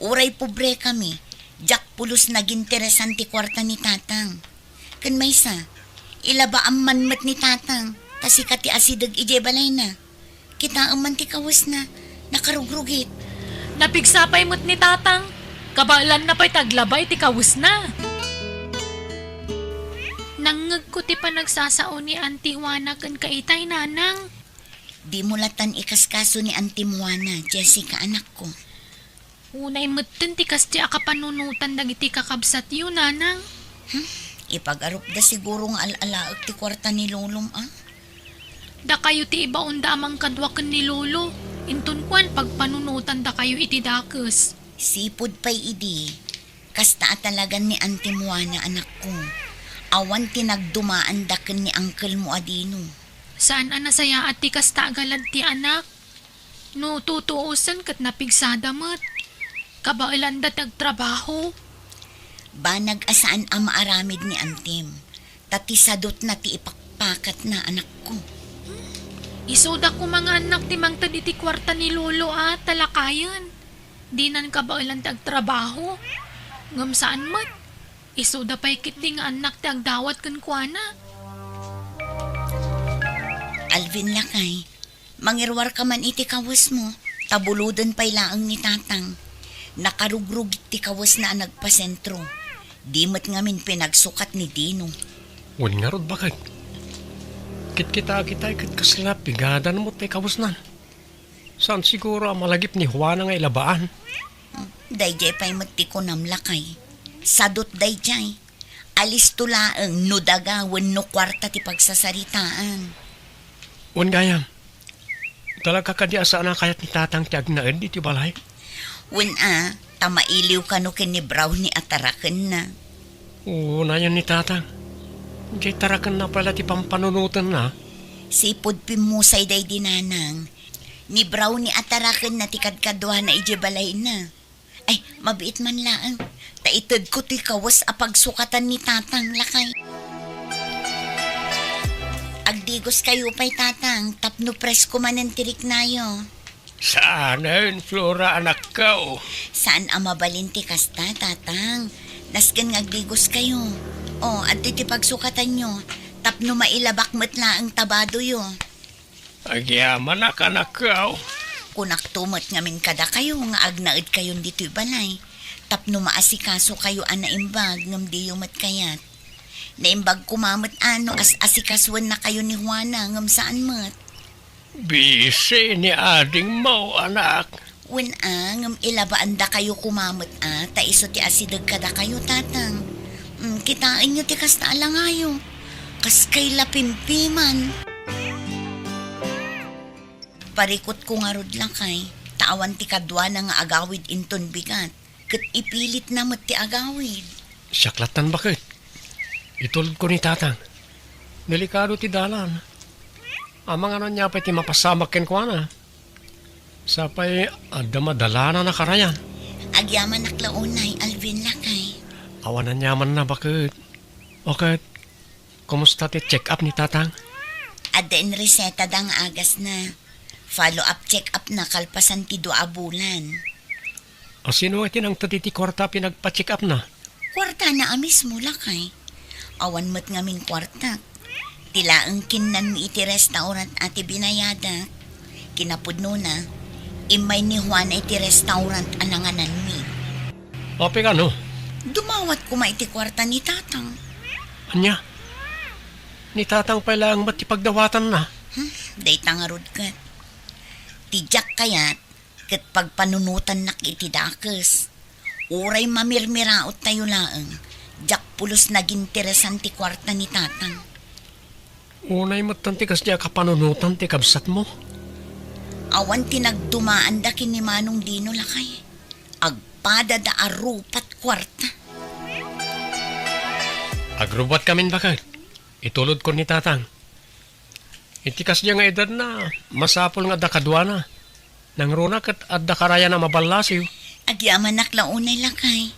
Uray pobre kami, jak pulos naginteresan ti kwarta ni tatang. Kan maysa, ilaba ang manmat ni tatang, tasika ti asidag ije balay na. Kita ang ti kawas na, nakarugrugit. Napigsapay mo't ni tatang, kabalan na pa'y taglabay ti kawus na. Nangag ko ti pa nagsasao ni Auntie Juana kan kaitay nanang. Di mo latan ikaskaso ni Auntie Juana, Jessica anak ko. Unay mutten ti kas ti akapanunutan dagiti kakabsat yun, nanang. Ipag-arup da siguro nga alalaag ti kwarta ni Lolom Da kayo ti ibaon da amang kadwaken ni Lolo. Intun kwan pagpanunutan da kayo iti dakes. Sipod pa'y idi. Kasta talagan ni Auntie Juana anak ko. Awan tinagdumaan daken ni uncle mo adino. Saan anasaya at ti kas galad ti anak? No, tutuusan kat napigsada mat. Kabailan da nagtrabaho. Ba nag-asaan ang maaramid ni Antim. Tatisadot na ti ipakpakat na anak ko. Isoda ko mga anak ti mang tadi ti kwarta ni Lolo talakayan. Di nan kabailan tagtrabaho. Ngam saan mat? Isoda pa'y kit di nga anak ti agdawat kan kuana. Alvin lakay, mangirwar ka man iti kawas mo. Tabuludan pa'y laang ni tatang. Nakarugrug ti kawas na nagpasentro. Di mat ngamin pinagsukat ni Dino. Wan nga rod bakit? Kita kat kaslap, bigada na mo tayo kawas nan. Saan siguro ang malagip ni Juana nga ilabaan? Dayjay pa'y matiko namlakay. Sadot dayjay. Alis tulaang no dagawan no kwarta ti pagsasaritaan. Wan gayam. Talaga ka di asa na kayat ni tatang ti agnaed iti balay? Tamailiw ka no ken ni Brownie ataraken na. Oo na yan ni tatang. Di tarakan na pala ti pampanunutan na. Sipod pimusay day dinanang. Ni Brownie ataraken na ti kadkadwa na ijebalay na. Ay, mabiit man laang. Taitad ko ti kawas apagsukatan ni tatang lakay. Agdigos kayo pa'y tatang, tapno presko man ang tirik nayo. Saan yun, Flora, anak ka, Saan ang mabalinti kasta, tatang? Nasgan agdigos kayo. At ti pagsukatan nyo, tapno mailabak matla ang tabado yo. Agyaman anak ka, Kunak tumot ngamin kada kayo, nga agnaid kayon dito'y balay. Tapno maasikaso kayo anaimbag, ngam di yumat kayat. Naimbag kumamat as asikaswan na kayo ni Juana, ngam saan mat. Busy ni ading mo, anak. Ngam ilabaan da kayo kumamat taiso ti asidag kada kayo, tatang. Kitain nyo ti kasta alangayo. Kas kay lapimpiman. Parikot ko nga rod lang kay. Tawan ti kadwa na nga agawid inton bigat. Kat ipilit na mat ti agawid. Siyaklatan bakit? Itulad ko ni tatang. Delikado ti dalan. Amang ano niya pa ti mapasamak ken ko na. Sapay ada madala na karayan. Agyaman naklaunay, Alvin lakay. Awanan yaman na bakit? Okay. Kumusta ti check up ni tatang? Ada reseta dang agas na. Follow-up check-up na kalpasan ti 2 bulan. O sino iti nang tatiti kwarta pinagpa-check up na? Kwarta na amis mo lakay. Awan mo't ngamin kwarta. Tilaang kinan mi iti restaurant ati binayada. Kinapudno na. Imay ni Juana iti restaurant ananganan mi. Ope ka no? Dumawat ko iti kwarta ni tatang. Anya? Ni tatang pala ang matipagdawatan na. Day tangarod kat. Tijak kayat, kat pagpanunutan nak iti dakes. Uray mamirmiraot tayo laang. Jak pulos naging interesan ti kwarta ni tatang. Unay matantikas niya kapanunutan ti kabsat mo. Awan tinagdumaan da kin ni Manong Dino lakay. Agpada da arupat kwarta. Agrubat kamin bakit? Itulod ko ni tatang. Itikas niya nga edad na masapol nga dakadwa na. Nang runa kat at dakaraya na mabalasiw. Agyaman naklaunay lakay.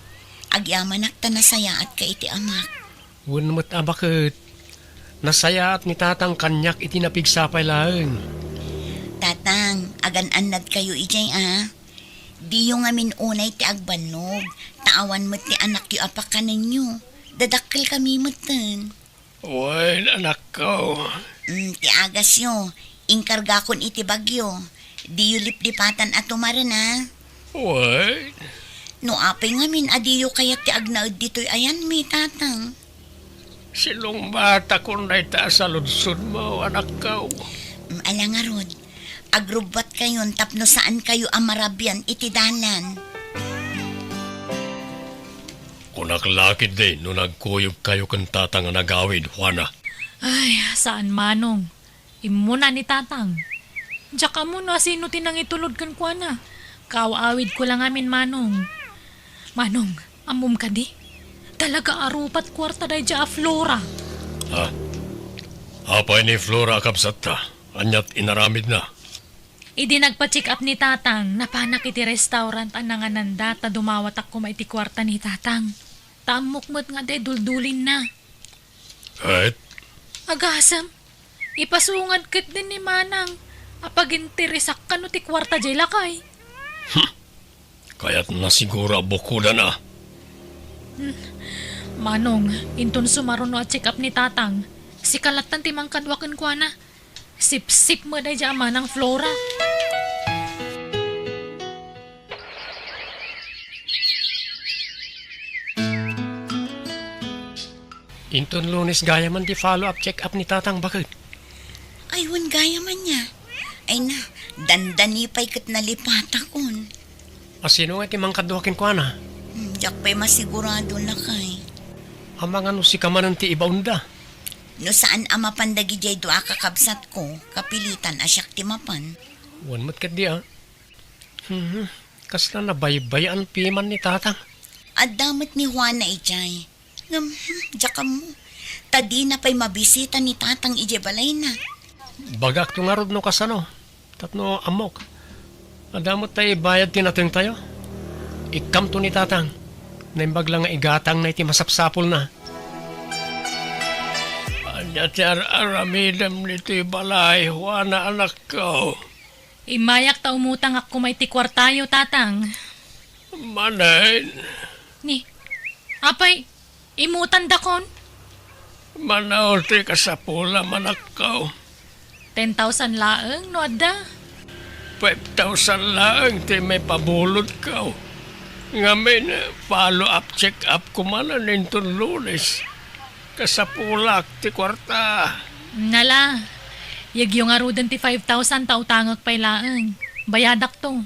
Agyaman naktanasaya at ka iti amak. Wunmut bakit? Nasaya at ni tatang kanyak iti napigsapay laeng. Tatang, agan-anad kayo ijay Di yung amin unay ti agbanog. Taawan mo ti anak yu apakanan nyo. Dadakkel kami matan. Uy, anak ko. Ti agas yo. Inkarga kon iti bagyo. Di yu liplipatan at tumarana. Uy. No apay ngamin adiyo kaya ti agnaud dito'y ayan mi tatang. Silong bata kung naita sa lunsod mo, anak ko. Alangarod, Agrubat kayon tapno saan kayo amarabyan iti dalan. Kung naklakid din, no nagkuyog kayo kan tatang nga nagawid, Juana. Ay, saan manong? Imuna ni tatang. Tsaka mo na sino tinang itulod kan kwa na. Kaawawid ko lang amin manong. Manong, amum ka di? Talaga arupat kwarta day dya a Flora. Ha? Apay ni Flora kapsat ta. Anyat inaramid na. Idi nagpa-check up ni tatang. Napanak iti restaurant ang nangananda ta dumawat ako maiti kwarta ni tatang. Tamukmat nga day duldulin na. Kahit, Agasam, ipasungad kit din ni Manang. Apagintirisak ka no ti kwarta jay lakay. kaya't nasigura bukuda na. Manong, inton sumaruno at check up ni tatang. Si kalatan ti mangkadwakan kwa na. Sip-sip mo day dya Manang Flora. Inton Lunes gaya man di follow-up check-up ni tatang bakit? Ay, wan gaya man niya. Ay na, dandani pa'y kat nalipatakon. Asino nga timang kadwakin ko na? Diyak pa'y masigurado na kay. Amang ano si kamanan ti ibaunda. No saan ama pandagi jay doa kakabsat ko, kapilitan asyak ti mapan. Wan mat kat di Kasla na baybay ang piman ni tatang. At damat ni Juana ijay. Diyak mo. Tadi na pa'y mabisita ni tatang ije balay na. Bagak to nga rod no kasano. Tatno amok. Adamot tayo bayad tinating tayo. Ikam to ni tatang. Naimbag lang nga igatang na iti masapsapol na. Anya ti aramidam nito balay, Juana anak ko. Imayak ta umutang ako may ti kwartayo tatang. Manain. Ni, apay, imutan dakon. Manaol ti kasapula manak ko. 10,000 laeng no adda. 5,000 lang ti may pabulot ko. Ngamin, follow-up check-up ko man nintong Lunes. Kasapulak ti kwarta. Nala, yag yung arudan ti 5,000 tautangag pay laeng. Bayadak to.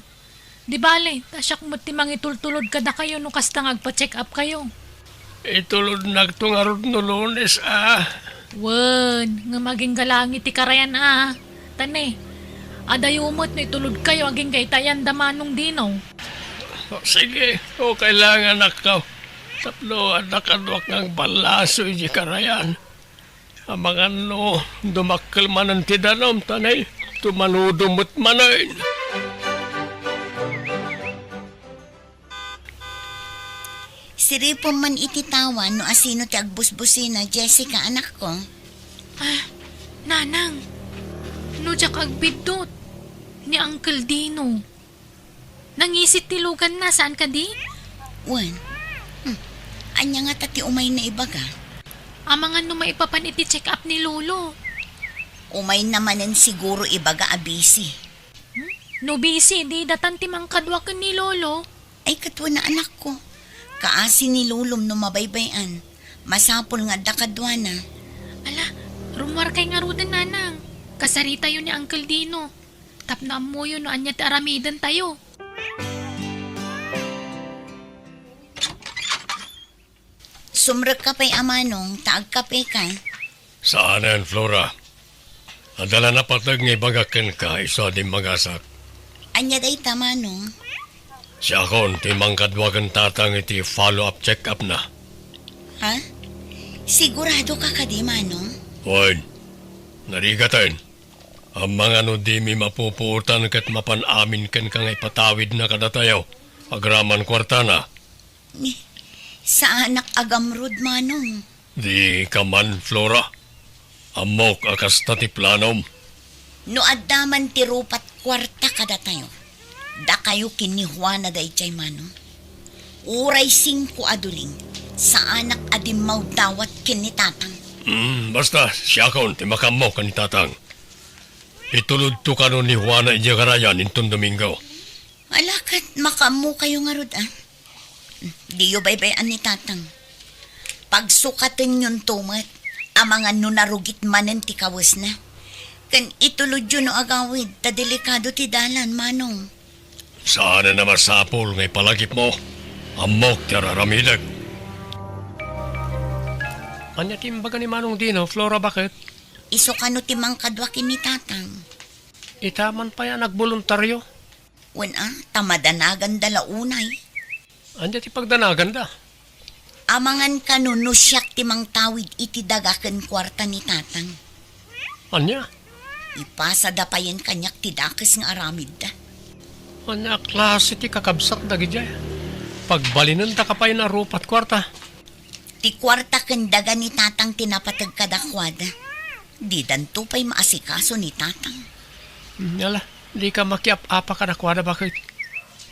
Di bale, tasyak mo ti mangitultulod kada kayo no kastang agpa-check up kayo. Itulod nagtong arod no Lunes Wen, nga maging galangi ti karayan Tane, adayumot na itulod kayo aging kay tayan damanong dinaw. Sige, kailangan nakaw. Tapno nakadwak ng balaso iji karayan. Amangan no, dumakkel man ang tidanom, tanay, tumanudumot manayin. Siripo man ititawan no asino ti agbusbusina, Jessica anak ko. Nanang, no jak agbidot ni Uncle Dino. Nangisit tilugan na, saan ka di? Wan, anya nga tati umay na ibaga. Amangan no maipapan iti check up ni Lolo. Umay namanen siguro ibaga abisi. No busy, di datan ti mangkadwakan ni Lolo. Ay katwa na anak ko. Kaasi ni Lulom no mabaybayan. Masapol nga dakadwa na. Ala, rumwar kay nga rudan nanang. Kasarita yun ni Uncle Dino. Tapna mo yun no anya ti aramidan tayo. Sumrek ka pa'y amanong, taag ka pa'y ka. Saanan, Flora? Adala na patag nga ibagakin ka, isa din magasak. Anya day tamanong. Siya kon, timang kadwagan tatang iti follow-up check-up na. Ha? Sigurado ka ka di manong? Hoy, narigatan. Ang mga no di mi mapupuutan kat mapanamin kan kang ipatawid na kadatayaw. Agraman kwarta na. Sa anak agamrod manong. Di ka man, Flora. Amok akas na ti planom. No addaman ti rupat kwarta kada tayo. Da kayo kinihwa na day chay manong. Uray 5 aduling. Sa anak adimaw dawat kinitatang. Basta, siya kon, timakam mo kanitatang. Itulod to ka ni Juana Ijagarayan intong Domingo. Alakat, makamu kayo nga rod Di yo baybayan ni tatang. Pagsukatan yun tumat, ang mga nunarugit manen ti kawas na. Kan itulod yun no agawid, ta delikado ti dalan, manong. Sana na masapol ngay palagip mo. Amok ti raramidag. Anya timbaga ni Manong Dino, Flora, bakit? Iso ka no timang kadwakin ni tatang. Itaman pa yan nagboluntaryo. Wana, tamadanagan dalaunay. Anya ti pagdanagan da. Amangan ka no syak timang tawid iti dagaken kwarta ni tatang. Anya? Ipasa da pa yan kanyak ti dakes nga aramid da. Anya klase ti kakabsak dagi jay. Pagbalinan da ka pa na rupat kwarta. Ti kwarta ken daga ni tatang tinapatag kadakwada. Di danto pa'y maasikaso ni tatang. Yala, di ka makiap-apa ka na kwada, bakit?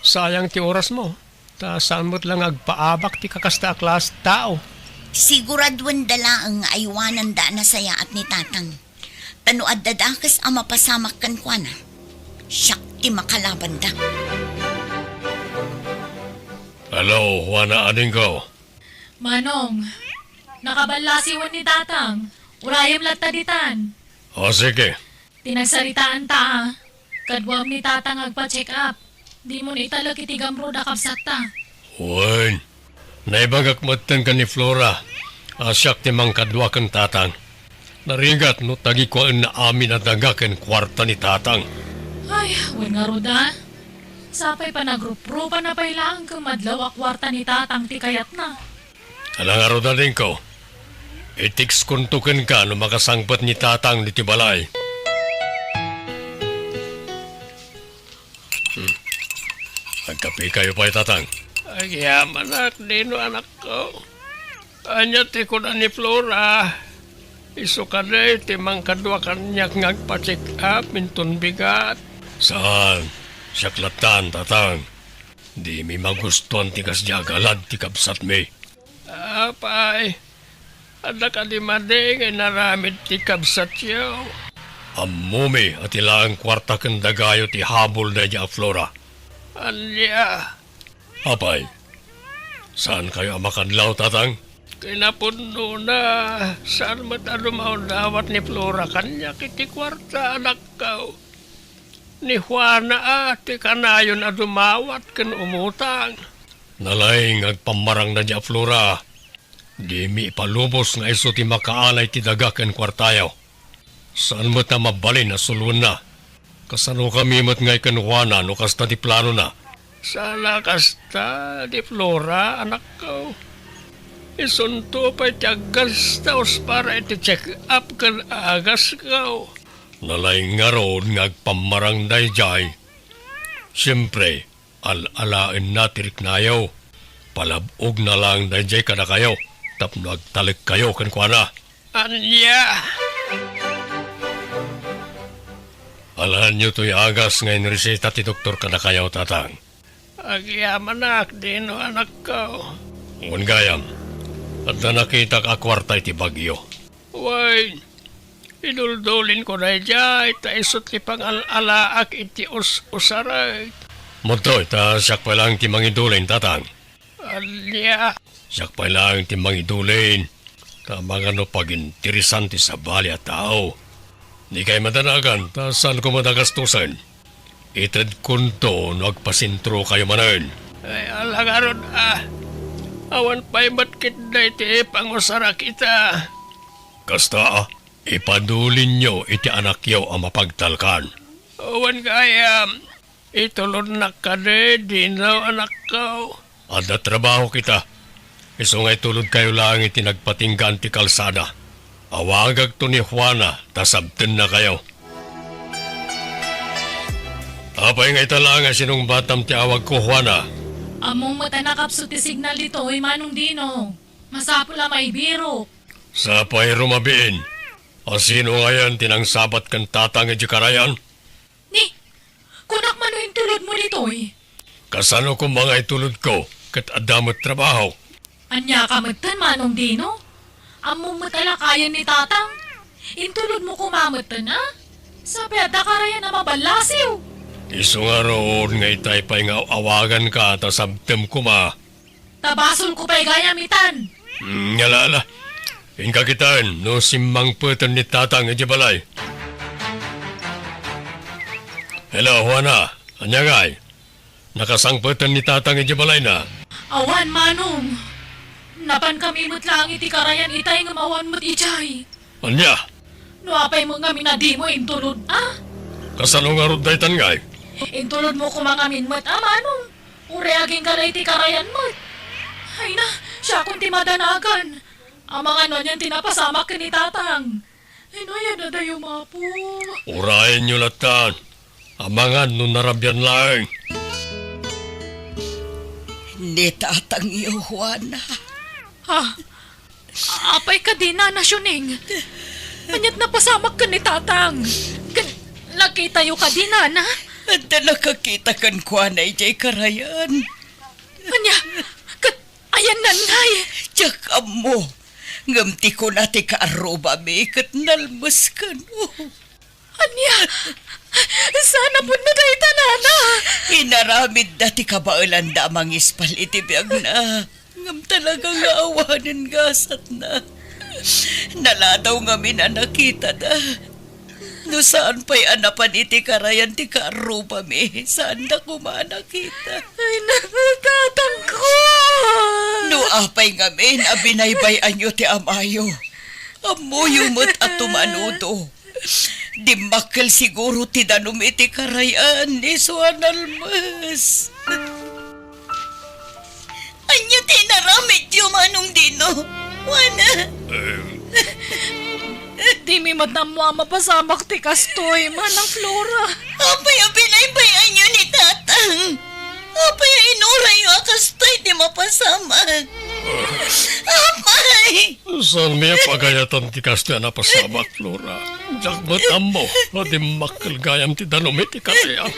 Sayang ti oras mo. Ta saan mo't lang agpaabak ti kakasta klas tao. Siguradwan dala ang aywanan da na saya at ni tatang. Tanuad dadakas ang mapasamak kan kwa na. Siyak ti makalaban da. Hello, Juana Adingo. Manong, nakabalasiwan ni tatang. Urayam lataditan. O sige, Tinagsaritaan ta. Kadwam ni tatang agpa-check up. Di mo na italag itigamro da kapsata. Wen, naibagak matan ka ni Flora. Asyak ti mang kadwa kang tatang. Narigat no tagi ko na amin na dagaken kwarta ni tatang. Ay, wen nga roda. Sapay pa nagruprupa na pailangan kang madlaw a kwarta ni tatang ti kayat na. Alang araw na din ko. Itiks kuntukin ka no makasangpat ni tatang ni Tibalay. Nagkape kayo pa tatang. Ay, anak, dino anak ko. Anya ti ko na ni Flora. Iso ka na timang kadwa kanyak ngagpa-check up minton bigat. Saan? Siyaklatan, tatang. Di mi magustuhan ti kasyagalad ti kapsat mi. Apay, ada ka di mading ay naramid ti kabsat yaw. Amumi at ilang kwarta kandagayo ti habol na niya Flora. Anya. Apay, saan kayo makadlaw, tatang? Kinapuno na. Saan matalumaw dawat ni Flora kanya kiti kwarta anak kau. Ni Juana ti kanayon na dumawat kan umutang. Nalaing agpamarang na niya Flora. Di mi palubos nga iso ti makaalay ti dagaken kwartayaw. Saan mo't na mabalin na sulun na? Kasano kami mo't ngay kan Juana no kasta ti plano na? Sana kasta di Flora anak ko. Isunto pa ti agastaos para iti check up kan agas ko. Nalaing nga ron nga agpamarang dayjay. Siyempre, al-alain na tirik nayaw. Palabog na lang dayjay kada kayo. Tapno agtalik kayo kan kuana. Anya! Alahan nyo to'y agas ngayon resita ti doktor kada kayo, tatang. Agyam anak, dino anak ko. Ngun gayam, at na nakita ka kwarta iti bagyo. Way, iduldulin ko na jay, ta isot ti pang-alaak iti usaray. Munto, ta siyak pa lang ti mangidulin, tatang. Alya. Siyak pa lang ti mangidulin. Ta mga no pagintirisan ti sabali at tao. Di kay madanagan, ta saan ko madagastusan. Itad kunto no agpasintro kayo manan. Ay, alangaron awan pa'y matkit na iti pangusara kita. Kasta, ipadulin nyo iti anak yaw ang mapagtalkan. Awan kaya, itulod na ka di na anak ko. Ada trabaho kita. Iso nga itulod kayo lang iti nagpatinggan ti kalsada. Awagag to ni Juana, tasabten na kayo. Apay nga italang nga sinong batam ti awag ko, Juana. Among mata nakapso ti signal dito, Manong Dino. Masapula may biro. Sapay rumabiin. O sino ngayon tinangsabat kan tatang iti karayan? Ni, kunak man yung tulod mo dito Kasano kung mga itulod ko, kat adamot trabaho. Anya ka matan, Manong Dino? Among matala kaya ni tatang. Intulod mo kumamatan, ha? Sabi at karayan na mabalasiw. Iso nga roon nga itay pa'y nga awagan ka ta sabtem kuma. Tabasol ko pa'y gayamitan. Ngalala. Inka kitaan no simmang putan ni tatang iti balay. Hello, Juana. Anyagay. Nakasangpatan ni tatang ijibalay na. Awan, manong. Napan kami mo't lang iti karayan itay nga mawan mo't ijay. Anya, No apay mo nga minadi mo intulod, ah? kasano nga rod daytan ngay? Intulod mo kumangamin mo't, ah, manong. Ureaging ka na iti karayan mo't. Ay na, siya kung ti madanagan. Ang mga nanyan tinapasamak ka ni tatang. Ay no, yan na dayo mapo. Urayan nyo latan. Amangan no narabyan lang. Ni tatang iyo, Juana. Ha? Apay ka din na, nasyuning. Anyat napasamak ka ni tatang. Nakita yu ka din na, na? At nakakita kan Juana ijay karayan. Anya, ayan nanay. Tsaka mo, ngamti ko na ti kaaruba mi kat nalmas ka no. Anya, sana po na tayo tanana. Inaramid dati kabailan da mang ispal iti biyag na. Ngam talagang naawanan gasat na. Naladaw nga minanakita da. No saan pa'y anapan iti karayan ti kaaruba mi. Saan na kumanakita? Ay, nakatatang ko. No apay nga min, abinaybayan nyo ti amayo. Amoyo mo't at tumanudo. Di makal siguro ti danum iti karayan ni Suan Almas. Anya tinaramid yung manong dino. Wana. Di mi madamwa mapasamak ti kastoy, manang Flora. Apay abinaybayan nyo ni tatang. Apay inuray yung akastoy di mapasama. Apay. Saan may pagayatan ti kastya na pasamak, Flora? Jakmat amo, o di makal gayam ti danumit ti karayan.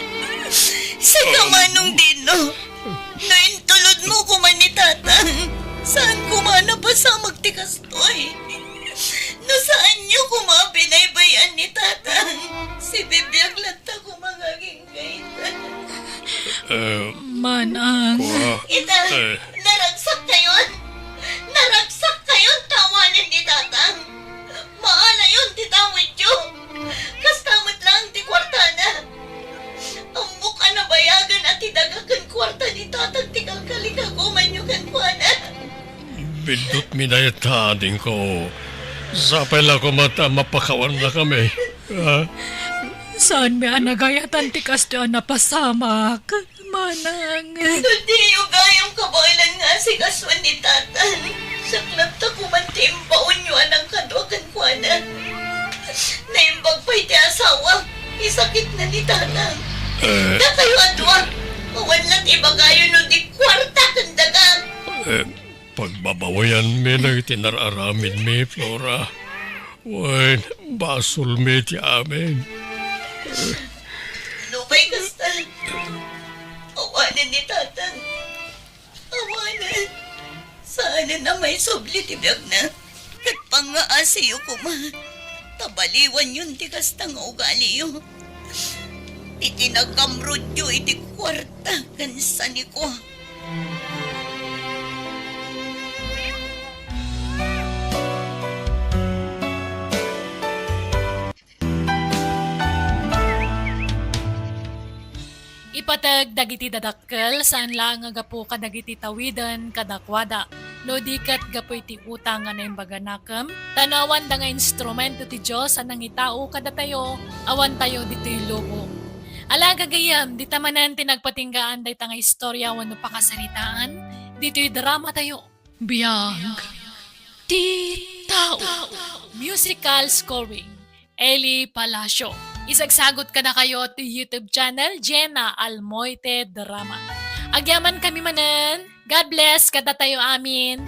Sa kamanong dino. Naintulod mo kuman ni tatang. Saan kumana pa sa magtikastoy? No saan niyo kumabinaybayan ni tatang? Si bibiyag lanta kumangaging kaitan. Manang. Ita, naragsak kayon? Naragsak kayon tawanan ni tatang? Maana yun titawid yun? Kastamot lang ti kwartana. Ang mukha na bayagan at tidagakan kwarta ni tatang ti kalkalikaguman nyo kan kuwana. Bindot minayatading ko. Sapay lang ko mata mapakawan na kami. Ha? Saan may anagayatan ti kastoy napasamak? Manang. Hindi yung gayong kabailan nga si kaswan ni tatang. Saklap ta kumantimbaon nyo anang kadwagan kuwana. Naimbag pa'y ti asawa. Isakit na ni tatang. Na kayo adwa. Mawanlat iba kayo no di kwarta kandagang. Pagbabawayan mi na itinararamid mi, Flora. Wen, basol mi ti amin. Lupay kastal. Awanan ni tatang. Awanan. Sana na may subli ti biyag na. Kat pangaasiyo ko ma. Tabaliwan yun ti kastang ugali yun. Itinagamrod yun iti kwarta kansan ko. Ipatag dagiti dadakkel saan lang nga gapu ka dagiti tawidan kadakwada. No dikat gapu iti utang nga naimbaga nakam. Tanawan da nga instrumento ti Diyos anang itao kadatayo awan tayo dito'y lubo. Ala gagayam, di tamanan tinagpatinggaan day nga istorya wano pakasaritaan. Dito'y drama tayo. Biyag. Ti tao. Musical scoring. Eli Palacio. Isagsagot ka na kayo at YouTube channel, Jenna Almoite Drama. Agyaman kami manan. God bless, kada tayo amin.